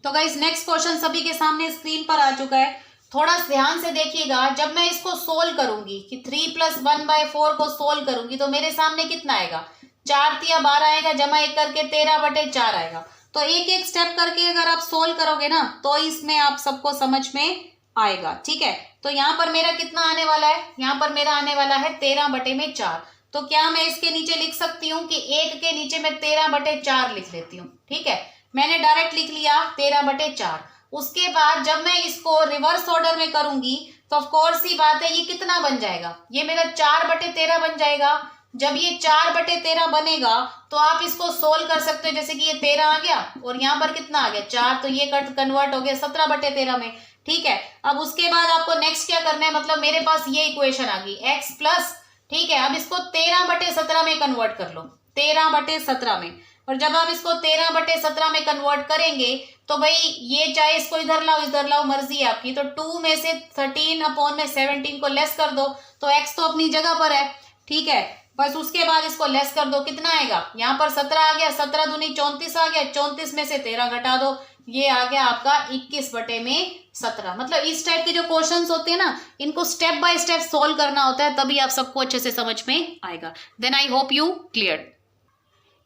तो गाइस नेक्स्ट क्वेश्चन सभी के सामने स्क्रीन पर आ चुका है। थोड़ा ध्यान से देखिएगा, जब मैं इसको सोल्व करूंगी कि 3 + 1/4 को सोल्व करूंगी तो मेरे सामने कितना आएगा? 4 × 12 आएगा, जमा 1 करके 13/4 आएगा। तो एक एक स्टेप करके अगर आप सोल्व करोगे ना तो इसमें आप सबको समझ में आएगा। ठीक है, तो यहाँ पर मेरा कितना आने वाला है? यहाँ पर मेरा आने वाला है 13/4। तो क्या मैं इसके नीचे लिख सकती हूँ कि 1 के नीचे मैं 13/4 लिख लेती हूँ। ठीक है, मैंने डायरेक्ट लिख लिया 13/4। उसके बाद जब मैं इसको रिवर्स ऑर्डर में करूंगी तो ऑफ कोर्स ही बात है, ये कितना बन जाएगा? ये मेरा 4/13 बन जाएगा। जब ये 4/13 बनेगा तो आप इसको सोल्व कर सकते हो, जैसे कि ये 13 आ गया और यहाँ पर कितना आ गया 4, तो ये कन्वर्ट हो गया 17/13 में। ठीक है, अब उसके बाद आपको नेक्स्ट क्या करना है, मतलब मेरे पास ये इक्वेशन आ गई x प्लस, ठीक है, अब इसको 13/17 में कन्वर्ट कर लो, 13/17 में। और जब आप इसको 13/17 में कन्वर्ट करेंगे तो भाई ये चाहे इसको इधर लाओ, मर्जी है आपकी। तो 2 में से 13/17 को लेस कर दो, तो x तो अपनी जगह पर है। ठीक है, बस उसके बाद इसको लेस कर दो, कितना आएगा? यहाँ पर 17 आ गया, 17 दूनी 34 आ गया, 34 में से 13 घटा दो, ये आ गया आपका 21/17। मतलब इस टाइप के जो क्वेश्चंस होते हैं ना, इनको स्टेप बाय स्टेप सोल्व करना होता है, तभी आप सबको अच्छे से समझ में आएगा। Then I hope you clear.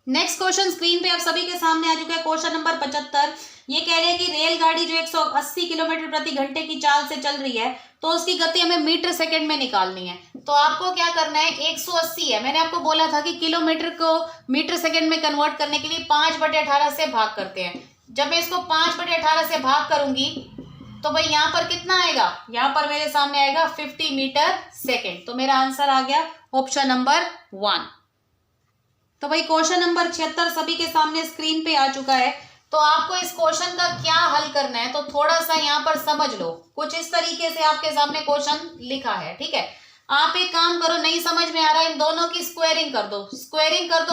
Next question screen पे आप सभी के सामने आ चुका है, क्वेश्चन नंबर 75। ये कह रहे हैं कि रेलगाड़ी जो 180 किलोमीटर प्रति घंटे की चाल से चल रही है तो उसकी गति हमें मीटर सेकंड में निकालनी है। तो आपको क्या करना है, 180 है, मैंने आपको बोला था कि किलोमीटर को मीटर सेकंड में कन्वर्ट करने के लिए 5/18 से भाग करते हैं। जब मैं इसको 5/18 से भाग करूंगी तो भाई यहाँ पर कितना आएगा? यहाँ पर मेरे सामने आएगा 50 मीटर सेकेंड। तो मेरा आंसर आ गया ऑप्शन नंबर 1। तो भाई क्वेश्चन नंबर 76 सभी के सामने स्क्रीन पे आ चुका है। तो आपको इस क्वेश्चन का क्या हल करना है, तो थोड़ा सा यहाँ पर समझ लो। कुछ इस तरीके से आपके सामने क्वेश्चन लिखा है। ठीक है, आप एक काम करो, नहीं समझ में आ रहा है, इन दोनों की स्क्वायरिंग कर दो,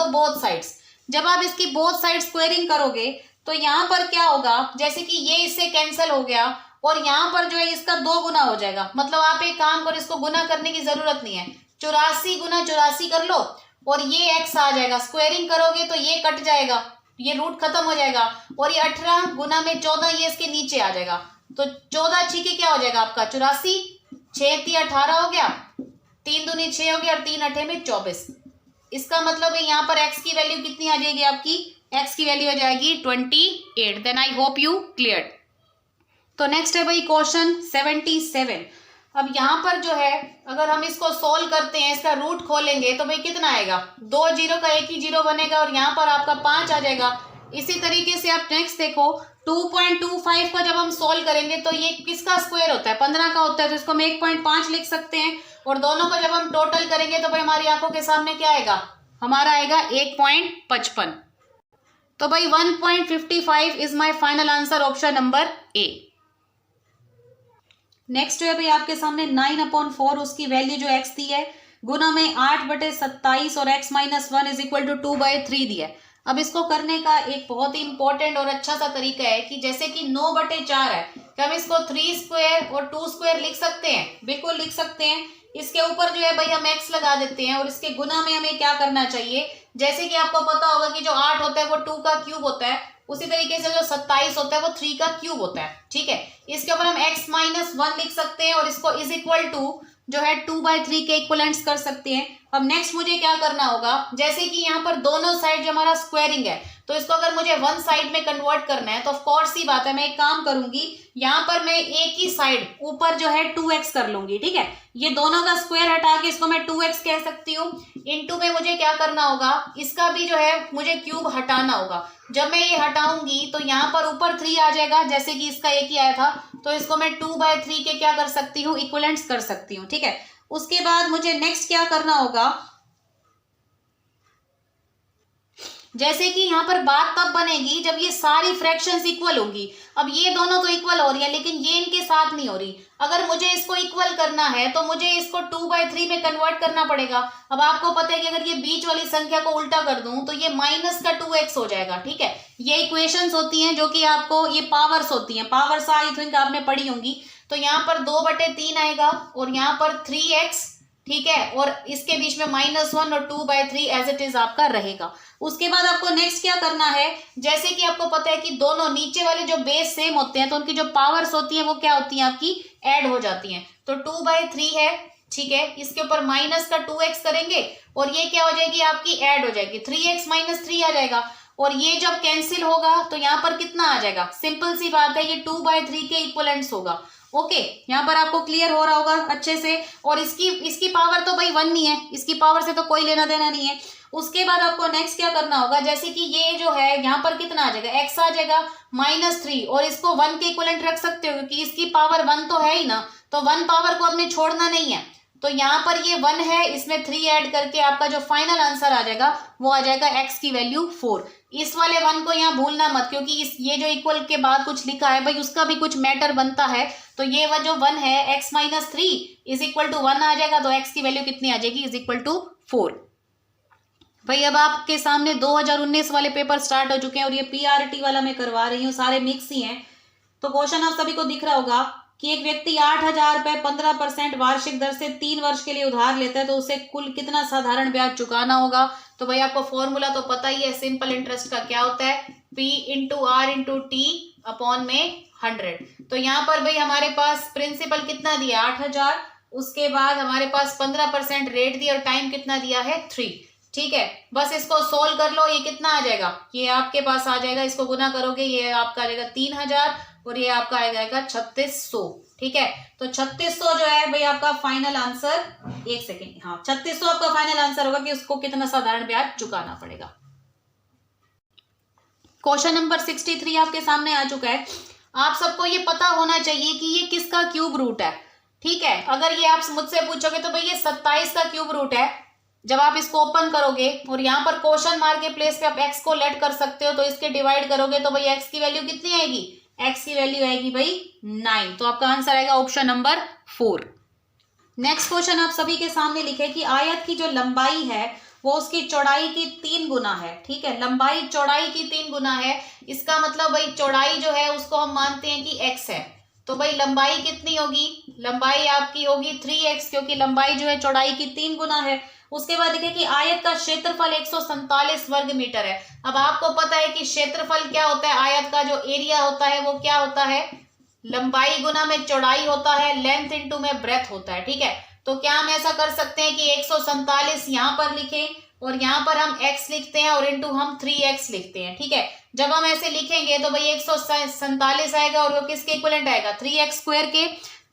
बोथ साइड्स। जब आप इसकी बोथ साइड स्क्वायरिंग करोगे तो यहाँ पर क्या होगा, जैसे कि ये इससे कैंसिल हो गया और यहाँ पर जो है इसका 2 गुना हो जाएगा। मतलब आप एक काम करो, इसको गुना करने की जरूरत नहीं है, 84 × 84 कर लो और ये x आ जाएगा। स्क्वायरिंग करोगे तो ये कट जाएगा, ये रूट खत्म हो जाएगा, और ये 18 गुना में 14 ये इसके नीचे आ जाएगा। तो 14 छीके क्या हो जाएगा आपका 84, 6 × 18 हो गया, 3 दूनी 6 हो गया और 3 8 में 24। इसका मतलब है यहाँ पर x की वैल्यू कितनी आ जाएगी आपकी? x की वैल्यू हो जाएगी 28। Then I hope you clear. तो नेक्स्ट है भाई क्वेश्चन 77। अब यहाँ पर जो है अगर हम इसको सोल्व करते हैं, इसका रूट खोलेंगे तो भाई कितना आएगा? 2 0 का एक ही 0 बनेगा और यहाँ पर आपका 5 आ जाएगा। इसी तरीके से आप नेक्स्ट देखो, 2.25 को जब हम सोल्व करेंगे तो ये किसका स्क्वायर होता है? 15 का होता है, तो इसको हम 1.5 लिख सकते हैं। और दोनों को जब हम टोटल करेंगे तो भाई हमारी आंखों के सामने क्या आएगा? हमारा आएगा 1.55। तो भाई 1.55 is my final answer, option number A. Next है भाई आपके सामने 9/4, उसकी वैल्यू जो x दी है, गुना में 8/27 और x - 1 = 2/3 दिया है। अब इसको करने का एक बहुत ही इंपॉर्टेंट और अच्छा सा तरीका है कि जैसे कि 9/4 है, क्या हम इसको 3 स्क्वायर और 2 स्क्वायर लिख सकते हैं? बिल्कुल लिख सकते हैं। इसके ऊपर जो है भाई हम x लगा देते हैं और इसके गुना में हमें क्या करना चाहिए, जैसे कि आपको पता होगा कि जो 8 होता है वो 2 का क्यूब होता है, उसी तरीके से जो 27 होता है वो 3 का क्यूब होता है। ठीक है, इसके ऊपर हम x - 1 लिख सकते हैं और इसको इज इक्वल टू जो है 2/3 के इक्वलेंट्स कर सकते हैं। अब नेक्स्ट मुझे क्या करना होगा, जैसे कि यहाँ पर दोनों साइड जो हमारा स्क्वायरिंग है, तो इसको अगर मुझे वन साइड में कन्वर्ट करना है तो ऑफ कोर्स ही बात है, मैं एक काम करूंगी, यहाँ पर मैं एक ही साइड ऊपर जो है 2x कर लूंगी। ठीक है, ये दोनों का स्क्वायर हटा के इसको मैं 2x कह सकती हूँ। इनटू में मुझे क्या करना होगा, इसका भी जो है मुझे क्यूब हटाना होगा। जब मैं ये हटाऊंगी तो यहाँ पर ऊपर 3 आ जाएगा, जैसे कि इसका एक ही आया था, तो इसको मैं 2/3 के क्या कर सकती हूँ, इक्विवेलेंट्स कर सकती हूँ। ठीक है, उसके बाद मुझे नेक्स्ट क्या करना होगा, जैसे कि यहाँ पर बात तब बनेगी जब ये सारी फ्रैक्शंस इक्वल होंगी। अब ये दोनों तो इक्वल हो रही है, लेकिन ये इनके साथ नहीं हो रही। अगर मुझे इसको इक्वल करना है तो मुझे इसको 2/3 में कन्वर्ट करना पड़ेगा। अब आपको पता है कि अगर ये बीच वाली संख्या को उल्टा कर दूं तो ये माइनस का 2x हो जाएगा। ठीक है, ये इक्वेशंस होती हैं जो कि आपको, ये पावर्स होती हैं, पावर्स आई थिंक आपने पढ़ी होंगी। तो यहाँ पर 2/3 आएगा और यहाँ पर 3x, ठीक है, और इसके बीच में -1 और 2/3 एज इट इज आपका रहेगा। उसके बाद आपको नेक्स्ट क्या करना है, जैसे कि आपको पता है कि दोनों नीचे वाले जो बेस सेम होते हैं तो उनकी जो पावर्स होती है वो क्या होती हैं, आपकी ऐड हो जाती हैं। तो 2/3 है, ठीक है, इसके ऊपर माइनस का 2x करेंगे और ये क्या हो जाएगी, आपकी ऐड हो जाएगी, 3x - 3 आ जाएगा। और ये जब कैंसिल होगा तो यहाँ पर कितना आ जाएगा, सिंपल सी बात है, ये 2/3 के इक्वलेंट्स होगा। ओके, यहाँ पर आपको क्लियर हो रहा होगा अच्छे से। और इसकी पावर तो भाई 1 नहीं है, इसकी पावर से तो कोई लेना देना नहीं है। उसके बाद आपको नेक्स्ट क्या करना होगा, जैसे कि ये जो है यहाँ पर कितना आ जाएगा, x आ जाएगा -3, और इसको 1 के इक्वलेंट रख सकते हो क्योंकि इसकी पावर 1 तो है ही ना, तो 1 पावर को आपने छोड़ना नहीं है। तो यहाँ पर ये 1 है, इसमें 3 ऐड करके आपका जो फाइनल आंसर आ जाएगा वो आ जाएगा x की वैल्यू 4। इस वाले 1 को यहाँ भूलना मत, क्योंकि ये जो इक्वल के बाद कुछ लिखा है भाई उसका भी कुछ मैटर बनता है। तो ये जो 1 है, x - 3 = 1 आ जाएगा, तो x की वैल्यू कितनी आ जाएगी, =4। भाई अब आपके सामने 2019 वाले पेपर स्टार्ट हो चुके हैं और ये PRT वाला मैं करवा रही हूँ, सारे मिक्स ही हैं। तो क्वेश्चन आप सभी को दिख रहा होगा कि एक व्यक्ति 8,000 रुपए 15% वार्षिक दर से 3 वर्ष के लिए उधार लेता है, तो उसे कुल कितना साधारण ब्याज चुकाना होगा। तो भाई आपको फॉर्मूला तो पता ही है, सिंपल इंटरेस्ट का क्या होता है, P × R × T अपॉन में 100। तो यहाँ पर भाई हमारे पास प्रिंसिपल कितना दिया, 8,000, उसके बाद हमारे पास 15% रेट दिया और टाइम कितना दिया है, 3। ठीक है, बस इसको सोल्व कर लो, ये कितना आ जाएगा, ये आपके पास आ जाएगा, इसको गुना करोगे ये आपका आ जाएगा 3,000 और ये आपका आ जाएगा 3600। ठीक है, तो 3600 जो है भाई आपका फाइनल आंसर, एक सेकेंड, हाँ 3600 आपका फाइनल आंसर होगा कि उसको कितना साधारण ब्याज चुकाना पड़ेगा। क्वेश्चन नंबर 63 आपके सामने आ चुका है। आप सबको ये पता होना चाहिए कि ये किसका क्यूब रूट है। ठीक है, अगर ये आप मुझसे पूछोगे तो भाई ये 27 का क्यूब रूट है। जब आप इसको ओपन करोगे और यहाँ पर क्वेश्चन मार्क के प्लेस पे आप x को लेट कर सकते हो, तो इसके डिवाइड करोगे तो भाई x की वैल्यू कितनी आएगी, x की वैल्यू आएगी भाई 9। तो आपका आंसर आएगा ऑप्शन नंबर 4। नेक्स्ट क्वेश्चन आप सभी के सामने लिखे कि आयत की जो लंबाई है वो उसकी चौड़ाई की 3 गुना है। ठीक है, लंबाई चौड़ाई की 3 गुना है, इसका मतलब भाई चौड़ाई जो है उसको हम मानते हैं कि x है। तो भाई लंबाई कितनी होगी, लंबाई आपकी होगी 3x, क्योंकि लंबाई जो है चौड़ाई की 3 गुना है। उसके बाद देखिए कि आयत का क्षेत्रफल 147 वर्ग मीटर है। अब आपको पता है कि क्षेत्रफल क्या होता है, आयत का जो एरिया होता है वो क्या होता है, लंबाई गुना में चौड़ाई होता है, लेंथ इनटू में ब्रेथ होता है। ठीक है, तो क्या हम ऐसा कर सकते हैं कि 147 यहाँ पर लिखें और यहाँ पर हम x लिखते हैं और इनटू हम 3x लिखते हैं। ठीक है, जब हम ऐसे लिखेंगे तो भाई 147 आएगा और वो किसके इक्विवेलेंट आएगा, 3x² के।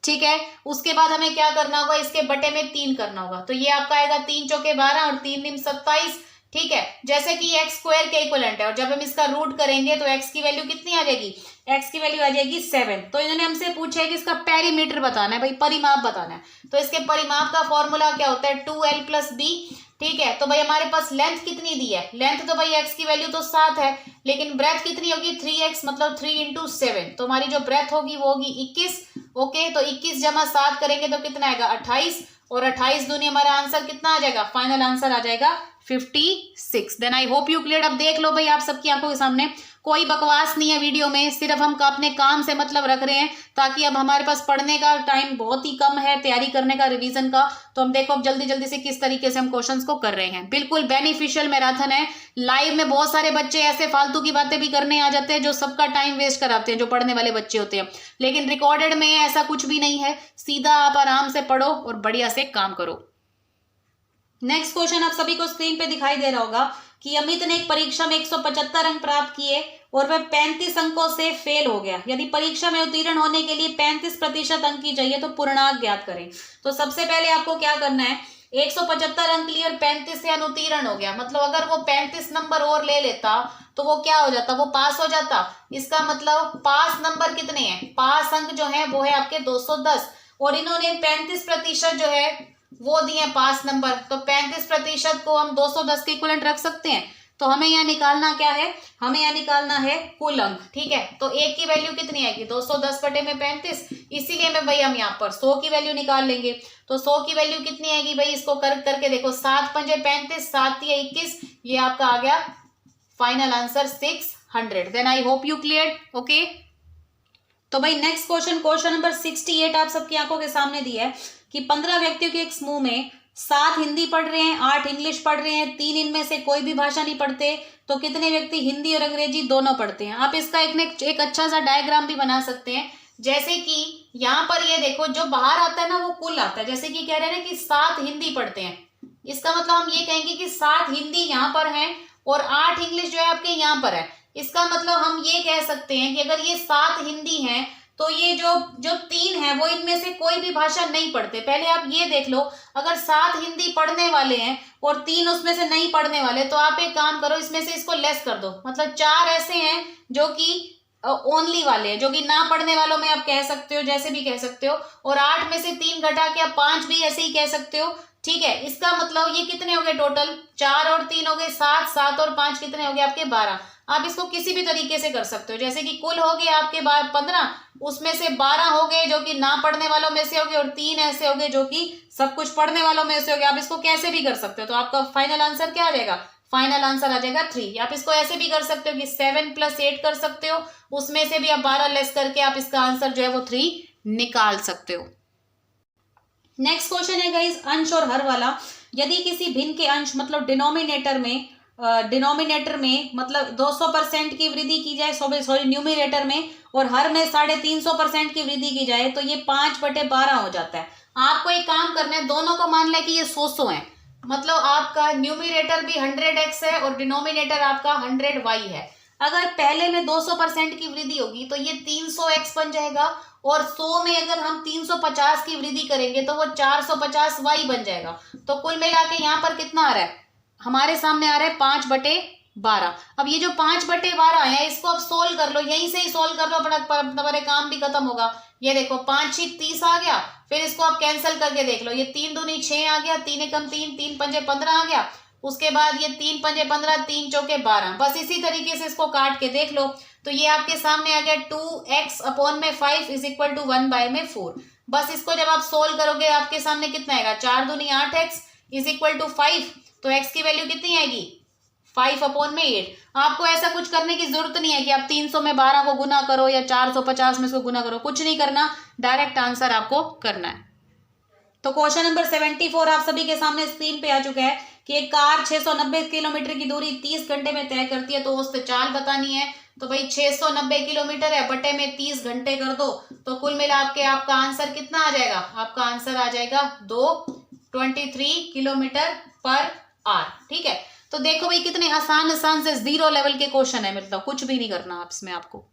ठीक है, उसके बाद हमें क्या करना होगा, इसके बटे में 3 करना होगा, तो ये आपका आएगा 3 चौके 12 और 3 निम 27। ठीक है, जैसे कि x² के इक्विवेलेंट है और जब हम इसका रूट करेंगे तो x की वैल्यू कितनी आ जाएगी, x की वैल्यू आ जाएगी 7। तो इन्होंने हमसे पूछा है कि इसका पेरीमीटर बताना है, भाई परिमाप बताना है। तो इसके परिमाप का फॉर्मूला क्या होता है, 2l + b। ठीक है, तो भाई हमारे पास लेंथ कितनी दी है, लेंथ तो भाई x की वैल्यू तो 7 है, लेकिन ब्रेथ कितनी होगी 3x, मतलब 3 × 7। तो हमारी जो ब्रेथ होगी वो होगी 21। ओके, तो 21 + 7 करेंगे तो कितना आएगा 28, और 28 दूनी हमारा आंसर कितना आ जाएगा, फाइनल आंसर आ जाएगा 56। Then I hope you clear. अब देख लो भाई आप सबकी आंखों के सामने, कोई बकवास नहीं है वीडियो में, सिर्फ हम अपने काम से मतलब रख रहे हैं, ताकि अब हमारे पास पढ़ने का टाइम बहुत ही कम है, तैयारी करने का, रिवीजन का। तो हम देखो अब जल्दी जल्दी से किस तरीके से हम क्वेश्चंस को कर रहे हैं। बिल्कुल बेनिफिशियल मैराथन है। लाइव में बहुत सारे बच्चे ऐसे फालतू की बातें भी करने आ जाते हैं जो सबका टाइम वेस्ट कराते हैं, जो पढ़ने वाले बच्चे होते हैं। लेकिन रिकॉर्डेड में ऐसा कुछ भी नहीं है, सीधा आप आराम से पढ़ो और बढ़िया से काम करो। नेक्स्ट क्वेश्चन आप सभी को स्क्रीन पे दिखाई दे रहा होगा कि अमित ने एक परीक्षा में 175 अंक प्राप्त किए और वह 35 अंकों से फेल हो गया। यदि परीक्षा में उत्तीर्ण होने के लिए 35% अंक की चाहिए तो पूर्णांक ज्ञात करें। तो सबसे पहले आपको क्या करना है, 175 अंक लिए और 35 से अनुत्तीर्ण हो गया, मतलब अगर वो 35 नंबर और ले लेता तो वो क्या हो जाता, वो पास हो जाता। इसका मतलब पास नंबर कितने हैं, पास अंक जो है वो है आपके 210 और इन्होंने 35% जो है वो दिए पास नंबर। तो 35% को हम 210 के इक्विवेलेंट रख सकते हैं। तो हमें यहाँ निकालना क्या है, हमें यहाँ निकालना है कुल अंक। ठीक है, तो एक की वैल्यू कितनी आएगी, 210 बटे में 35, इसीलिए मैं भाई हम यहाँ पर 100 की वैल्यू निकाल लेंगे। तो 100 की वैल्यू कितनी आएगी भाई, इसको करके देखो, 7 पंजे 35, 7 या 21, ये आपका आ गया final answer 600। Then I hope you clear. Okay, तो भाई नेक्स्ट क्वेश्चन नंबर 68 आप सबकी आंखों के सामने दिया है कि 15 व्यक्तियों के एक समूह में 7 हिंदी पढ़ रहे हैं, 8 इंग्लिश पढ़ रहे हैं, 3 इनमें से कोई भी भाषा नहीं पढ़ते, तो कितने व्यक्ति हिंदी और अंग्रेजी दोनों पढ़ते हैं। आप इसका एक अच्छा सा डायग्राम भी बना सकते हैं। जैसे कि यहाँ पर ये देखो, जो बाहर आता है ना वो कुल आता है। जैसे कि कह रहे हैं ना कि 7 हिंदी पढ़ते हैं, इसका मतलब हम ये कहेंगे कि 7 हिंदी यहाँ पर है और 8 इंग्लिश जो है आपके यहाँ पर है। इसका मतलब हम ये कह सकते हैं कि अगर ये 7 हिंदी हैं तो ये जो 3 है वो इनमें से कोई भी भाषा नहीं पढ़ते। पहले आप ये देख लो, अगर 7 हिंदी पढ़ने वाले हैं और 3 उसमें से नहीं पढ़ने वाले, तो आप एक काम करो, इसमें से इसको लेस कर दो, मतलब 4 ऐसे हैं जो कि ओनली वाले हैं, जो कि ना पढ़ने वालों में आप कह सकते हो, जैसे भी कह सकते हो, और 8 में से 3 घटा के आप 5 भी ऐसे ही कह सकते हो। ठीक है, इसका मतलब ये कितने हो गए टोटल, 4 और 3 हो गए 7, 7 और 5 कितने हो गए आपके 12। आप इसको किसी भी तरीके से कर सकते हो, जैसे कि कुल हो गए आपके 15, उसमें से 12 हो गए जो कि ना पढ़ने वालों में से हो गए और 3 ऐसे हो गए जो कि सब कुछ पढ़ने वालों में से हो गए। आप इसको कैसे भी कर सकते हो, तो आपका फाइनल आंसर क्या आ जाएगा, फाइनल आंसर आ जाएगा 3। आप इसको ऐसे भी कर सकते हो कि 7 + 8 कर सकते हो, उसमें से भी आप 12 लेस करके आप इसका आंसर जो है वो 3 निकाल सकते हो। नेक्स्ट क्वेश्चन है गाइस अंश और हर वाला। यदि किसी भिन्न के अंश मतलब डिनोमिनेटर में मतलब 200% की वृद्धि की जाए, सॉरी न्यूमिनेटर में, और हर में 350% की वृद्धि की जाए तो ये 5/12 हो जाता है। आपको एक काम करना है, दोनों को मान लें कि ये 100 है, मतलब आपका न्यूमिनेटर भी 100x है और डिनोमिनेटर आपका 100y है। अगर पहले में 200% की वृद्धि होगी तो ये 300x बन जाएगा, और 100 में अगर हम 350 की वृद्धि करेंगे तो वो 450y बन जाएगा। तो कुल मिला के यहाँ पर कितना आ रहा है, हमारे सामने आ रहा है 5/12। अब ये जो 5/12 है इसको अब सोल्व कर लो, यहीं से ही सोल्व कर लो, अपना काम भी खत्म होगा। ये देखो 5 × 30 आ गया, फिर इसको आप कैंसिल करके देख लो, ये 3 दूनी 6 आ गया, 3 × 3, 3 पंजे 15 आ गया, उसके बाद ये 3 पंजे 15, 3 चौके 12। बस इसी तरीके से इसको काट के देख लो, तो ये आपके सामने आ गया 2x/5 = 1/4। बस इसको जब आप सोल्व करोगे आपके सामने कितना आएगा, 4 दूनी 8x = 5, तो x की वैल्यू कितनी आएगी, 5/8। आपको ऐसा कुछ करने की जरूरत नहीं है कि आप 300 में 12 को गुना करो या 450 में इसको गुना करो, कुछ नहीं करना, डायरेक्ट आंसर आपको करना है। तो क्वेश्चन नंबर 74 आप सभी के सामने स्क्रीन पे आ चुका है कि एक कार 690 किलोमीटर की दूरी 30 घंटे में तय करती है, तो उससे चाल बतानी है। तो भाई 690 किलोमीटर है, बटे में 30 घंटे कर दो, तो कुल मिला के आपका आंसर कितना आ जाएगा, आपका आंसर आ जाएगा 223 km/h। ठीक है, तो देखो भाई कितने आसान से 0 लेवल के क्वेश्चन है, मतलब कुछ भी नहीं करना आप इसमें आपको।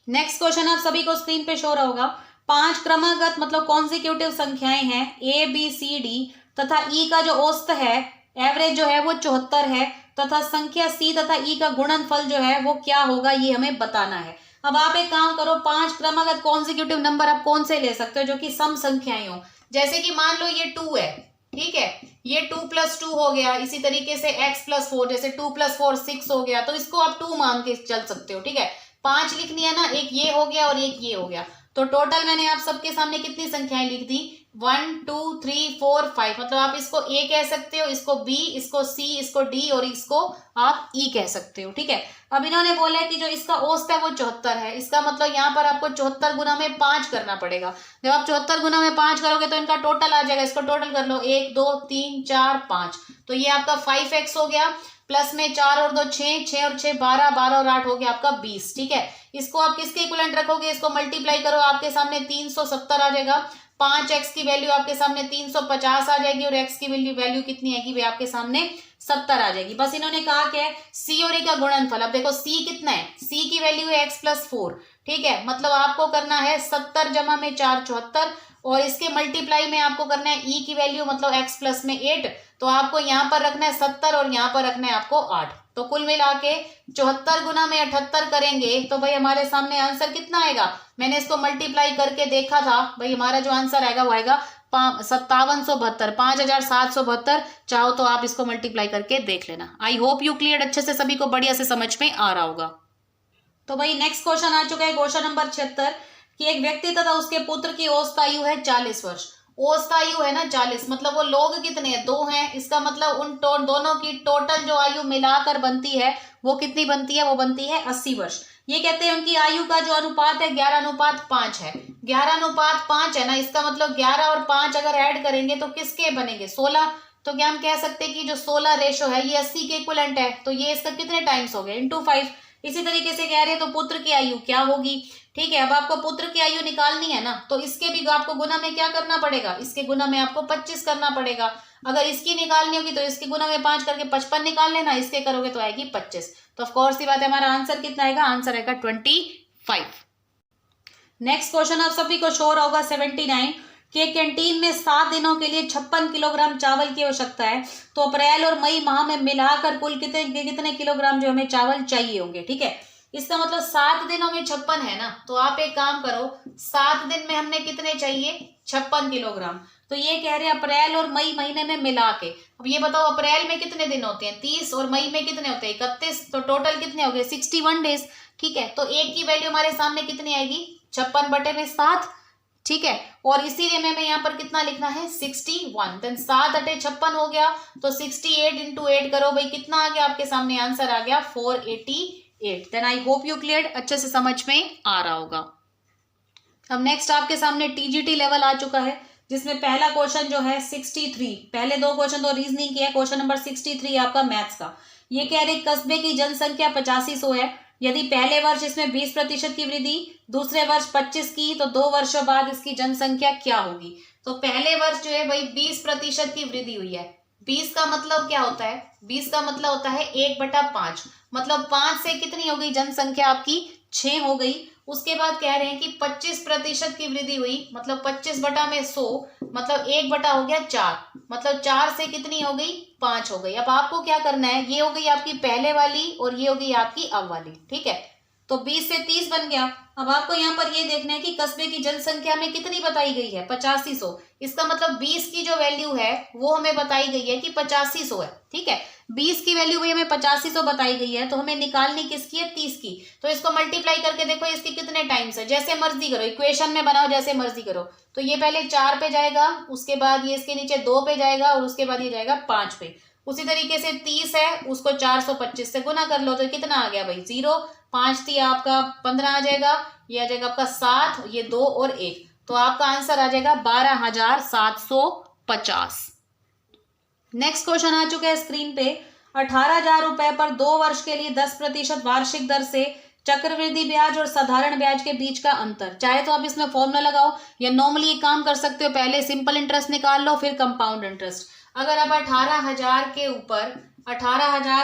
नेक्स्ट क्वेश्चन आप सभी को स्क्रीन पे शो रहा होगा। 5 क्रमागत मतलब कॉन्सिक्यूटिव संख्याएं हैं A B C D तथा E का जो औसत है, एवरेज जो है वो 74 है, तथा संख्या C तथा E का गुणनफल जो है वो क्या होगा, ये हमें बताना है। अब आप एक काम करो, 5 क्रमागत कॉन्सिक्यूटिव नंबर आप कौन से ले सकते हो जो कि सम संख्याएं हो। जैसे कि मान लो ये 2 है, ठीक है, ये 2 + 2 हो गया, इसी तरीके से x + 4, जैसे 2 + 4 6 हो गया, तो इसको आप 2 मान के चल सकते हो। ठीक है, 5 लिखनी है ना, एक ये हो गया और एक ये हो गया, तो टोटल मैंने आप सबके सामने कितनी संख्याएं लिख दी, 1 2 3 4 5, मतलब आप इसको A कह सकते हो, इसको B, इसको C, इसको D और इसको आप E कह सकते हो। ठीक है, अब इन्होंने बोला है कि जो इसका औसत है वो 74 है। इसका मतलब यहाँ पर आपको 74 गुना में 5 करना पड़ेगा। जब आप 74 गुना में 5 करोगे तो इनका टोटल आ जाएगा। इसको टोटल कर लो, 1 2 3 4 5, तो ये आपका 5x हो गया, प्लस में 4 और 2 6, 6 और 6 12, 12 और 8 हो गया आपका 20। ठीक है, इसको आप किसके इक्विवेलेंट रखोगे, इसको मल्टीप्लाई करो, आपके सामने 370 आ जाएगा। 5x की वैल्यू आपके सामने 350 आ जाएगी और x की वैल्यू कितनी आएगी भाई आपके सामने 70 आ जाएगी। बस इन्होंने कहा क्या है, c और e का गुणनफल। अब देखो c कितना है, c की वैल्यू है x प्लस 4। ठीक है, मतलब आपको करना है 70 जमा में 4 74, और इसके मल्टीप्लाई में आपको करना है e की वैल्यू मतलब x प्लस में 8, तो आपको यहाँ पर रखना है 70 और यहाँ पर रखना है आपको 8। तो कुल मिला के 74 गुना में 78 करेंगे तो भाई हमारे सामने आंसर कितना आएगा। मैंने इसको मल्टीप्लाई करके देखा था भाई, हमारा जो आंसर आएगा वो आएगा 5772, 5772। चाहो तो आप इसको मल्टीप्लाई करके देख लेना। आई होप यू क्लियर, अच्छे से सभी को बढ़िया से समझ में आ रहा होगा। तो भाई नेक्स्ट क्वेश्चन आ चुका है, क्वेश्चन नंबर 76, कि एक व्यक्ति तथा उसके पुत्र की औसत आयु है 40 वर्ष। औसत आयु है ना 40, मतलब वो लोग कितने हैं, 2 हैं। इसका मतलब उन दोनों की टोटल जो आयु मिलाकर बनती है वो कितनी बनती है, वो बनती है 80 वर्ष। ये कहते हैं उनकी आयु का जो अनुपात है 11:5 है। 11:5 है ना, इसका मतलब 11 और 5 अगर ऐड करेंगे तो किसके बनेंगे, 16। तो क्या हम कह सकते हैं कि जो 16 रेशो है ये 80 के इक्विवेलेंट है, तो ये इसका कितने टाइम्स हो गए, इंटू 5। इसी तरीके से कह रहे हैं तो पुत्र की आयु क्या होगी। ठीक है, अब आपको पुत्र की आयु निकालनी है ना, तो इसके भी आपको गुना में क्या करना पड़ेगा, इसके गुना में आपको 25 करना पड़ेगा। अगर इसकी निकालनी होगी तो इसके गुना में 5 करके 55 निकाल लेना, इसके करोगे तो आएगी 25। तो ऑफकोर्स की बात है, हमारा आंसर कितना आएगा, आंसर आएगा 25। नेक्स्ट क्वेश्चन आप सभी को शोर होगा 79, कि कैंटीन में 7 दिनों के लिए 56 किलोग्राम चावल की आवश्यकता है, तो अप्रैल और मई माह में मिलाकर कुल कितने किलोग्राम जो हमें चावल चाहिए होंगे। ठीक है, इसका मतलब 7 दिनों में 56 है ना, तो आप एक काम करो, 7 दिन में हमने कितने चाहिए, 56 किलोग्राम। तो ये कह रहे हैं अप्रैल और मई महीने में मिला के। अब ये बताओ अप्रैल में कितने दिन होते हैं 30, और मई में कितने होते हैं 31, तो टोटल कितने हो गए 61 डेज। ठीक है, तो एक की वैल्यू हमारे सामने कितनी आएगी, 56/7। ठीक है, और इसीलिए मैं यहाँ पर कितना लिखना है 61, देन 7 × 56 हो गया, तो 68 × 8 करो भाई, कितना आ गया आपके सामने, आंसर आ गया 488। Then I hope you clear, अच्छे से समझ में आ रहा होगा। अब नेक्स्ट आपके सामने टीजीटी लेवल आ चुका है, जिसमें पहला क्वेश्चन जो है 63, पहले 2 क्वेश्चन तो रीजनिंग की है, क्वेश्चन नंबर 63 आपका मैथ्स का। ये कह रहे कस्बे की जनसंख्या 8500 है, यदि पहले वर्ष इसमें 20% की वृद्धि, दूसरे वर्ष 25 की, तो 2 वर्षों बाद इसकी जनसंख्या क्या होगी। तो पहले वर्ष जो है भाई 20% की वृद्धि हुई है। 20 का मतलब क्या होता है, 20 का मतलब होता है 1/5, मतलब 5 से कितनी हो गई जनसंख्या आपकी, 6 हो गई। उसके बाद कह रहे हैं कि 25% की वृद्धि हुई, मतलब 25/100, मतलब 1 हो गया 4, मतलब 4 से कितनी हो गई, 5 हो गई। अब आपको क्या करना है, ये हो गई आपकी पहले वाली और ये हो गई आपकी अब वाली। ठीक है, तो 20 से 30 बन गया। अब आपको यहाँ पर ये देखना है कि कस्बे की जनसंख्या में कितनी बताई गई है, 8500। इसका मतलब 20 की जो वैल्यू है वो हमें बताई गई है कि 8500 है। ठीक है, 20 की वैल्यू भी हमें 8500 बताई गई है, तो हमें निकालनी किसकी है, 30 की। तो इसको मल्टीप्लाई करके देखो इसके कितने टाइम्स है, जैसे मर्जी करो, इक्वेशन में बनाओ जैसे मर्जी करो। तो ये पहले 4 पे जाएगा, उसके बाद ये इसके नीचे 2 पे जाएगा, और उसके बाद ये जाएगा 5 पे। उसी तरीके से 30 है, उसको 425 से गुना कर लो, तो कितना आ गया भाई 0, 5 थी आपका 15 आ जाएगा, ये आ जाएगा आपका 7, ये 2 और 1, तो आपका आंसर आ जाएगा 12,750। नेक्स्ट क्वेश्चन आ चुका है स्क्रीन पे, 18,000 रुपए पर 2 वर्ष के लिए 10% वार्षिक दर से चक्रवृद्धि ब्याज और साधारण ब्याज के बीच का अंतर। चाहे तो आप इसमें फॉर्मूला लगाओ, या नॉर्मली एक काम कर सकते हो, पहले सिंपल इंटरेस्ट निकाल लो फिर कंपाउंड इंटरेस्ट। अगर आप 18,000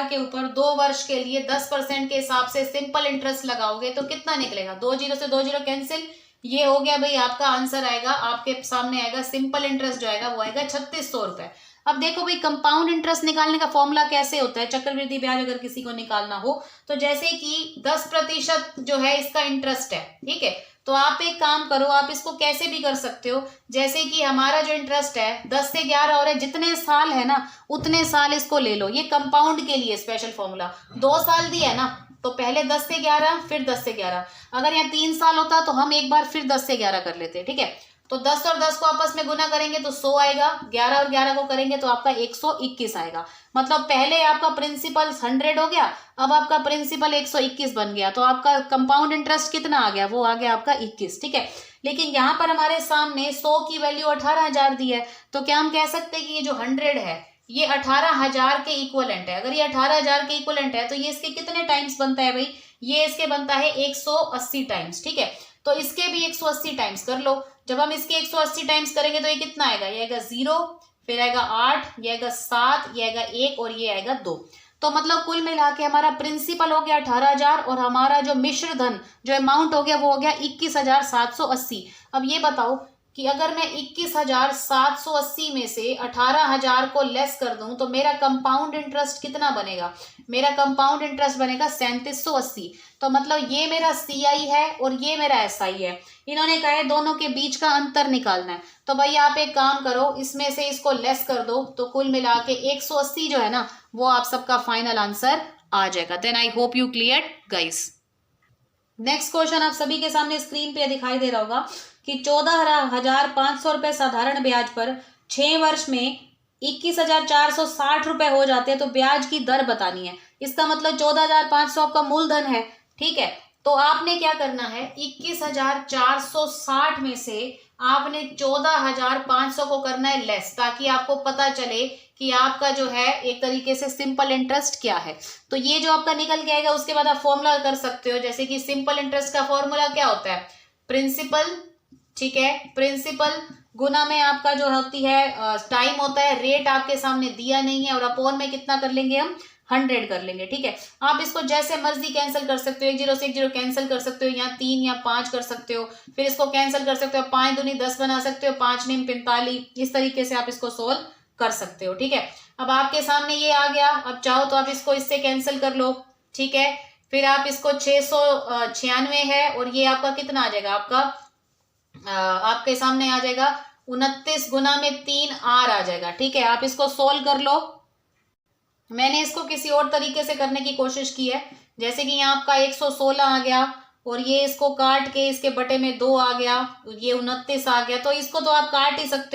के ऊपर 2 वर्ष के लिए 10% के हिसाब से सिंपल इंटरेस्ट लगाओगे तो कितना निकलेगा, 2 जीरो से 2 जीरो कैंसिल, ये हो गया भाई आपका आंसर आएगा, आपके सामने आएगा सिंपल इंटरेस्ट जो आएगा वो आएगा 3600 रुपए। अब देखो भाई कंपाउंड इंटरेस्ट निकालने का फॉर्मूला कैसे होता है, चक्रवृद्धि ब्याज अगर किसी को निकालना हो तो जैसे कि 10% जो है इसका इंटरेस्ट है। ठीक है, तो आप एक काम करो, आप इसको कैसे भी कर सकते हो, जैसे कि हमारा जो इंटरेस्ट है 10 से 11 और है, जितने साल है ना उतने साल इसको ले लो। ये कंपाउंड के लिए स्पेशल फॉर्मूला, 2 साल दिया है ना, तो पहले 10 से 11 फिर 10 से 11, अगर यहाँ 3 साल होता तो हम एक बार फिर 10 से 11 कर लेते। ठीक है, तो 10 और 10 को आपस में गुना करेंगे तो 100 आएगा, 11 और 11 को करेंगे तो आपका 121 आएगा। मतलब पहले आपका प्रिंसिपल 100 हो गया, अब आपका प्रिंसिपल 121 बन गया, तो आपका कंपाउंड इंटरेस्ट कितना आ गया, वो आ गया आपका 21। ठीक है, लेकिन यहाँ पर हमारे सामने 100 की वैल्यू 18,000 दी है, तो क्या हम कह सकते हैं कि ये जो 100 है ये 18,000 के इक्वलेंट है। अगर ये 18,000 के इक्वलेंट है तो ये इसके कितने टाइम्स बनता है भाई, ये इसके बनता है 180 टाइम्स। ठीक है, तो इसके भी 180 टाइम्स कर लो। जब हम इसके 180 टाइम्स करेंगे तो ये कितना आएगा, ये आएगा 0, फिर आएगा 8, ये आएगा 7, ये आएगा 1 और ये आएगा 2। तो मतलब कुल मिला के हमारा प्रिंसिपल हो गया 18,000 और हमारा जो मिश्र धन जो अमाउंट हो गया वो हो गया 21,780। अब ये बताओ कि अगर मैं 21,780 में से 18,000 को लेस कर दूं तो मेरा कंपाउंड इंटरेस्ट कितना बनेगा, मेरा कंपाउंड इंटरेस्ट बनेगा 3780। तो मतलब ये मेरा CI है और ये मेरा SI है। इन्होंने कहा है दोनों के बीच का अंतर निकालना है, तो भाई आप एक काम करो, इसमें से इसको लेस कर दो, तो कुल मिला के 180 जो है ना वो आप सबका फाइनल आंसर आ जाएगा। Then I hope you clear guys. Next question आप सभी के सामने स्क्रीन पे दिखाई दे रहा होगा कि 14,500 रुपए साधारण ब्याज पर 6 वर्ष में 21,460 रुपए हो जाते हैं, तो ब्याज की दर बतानी है। इसका मतलब 14,500 आपका मूलधन है। ठीक है, तो आपने क्या करना है, 21,460 में से आपने 14,500 को करना है लेस, ताकि आपको पता चले कि आपका जो है एक तरीके से सिंपल इंटरेस्ट क्या है। तो ये जो आपका निकल के आएगा उसके बाद आप फॉर्मूला कर सकते हो, जैसे कि सिंपल इंटरेस्ट का फॉर्मूला क्या होता है, प्रिंसिपल, ठीक है, प्रिंसिपल गुना में आपका जो होती है टाइम होता है, रेट आपके सामने दिया नहीं है, और अपॉन में कितना कर लेंगे हम 100 कर लेंगे। ठीक है, आप इसको जैसे मर्जी कैंसिल कर सकते हो, 1 0 से 1 0 कैंसिल कर सकते हो, या 3 या 5 कर सकते हो, फिर इसको कैंसिल कर सकते हो, 5 दूनी 10 बना सकते हो, 5 9 45, इस तरीके से आप इसको सोल्व कर सकते हो। ठीक है, अब आपके सामने ये आ गया, अब चाहो तो आप इसको इससे कैंसिल कर लो। ठीक है, फिर आप इसको 696 है और ये आपका कितना आ जाएगा, आपके सामने आ जाएगा 29 गुना में 3 R आ जाएगा। ठीक है, आप इसको सोल्व कर लो। मैंने इसको किसी और तरीके से करने की कोशिश की है, जैसे कि यहाँ आपका 116 आ गया और ये इसको काट के इसके बटे में 2 आ गया, ये 29 आ गया, तो इसको तो आप काट ही सकते हो।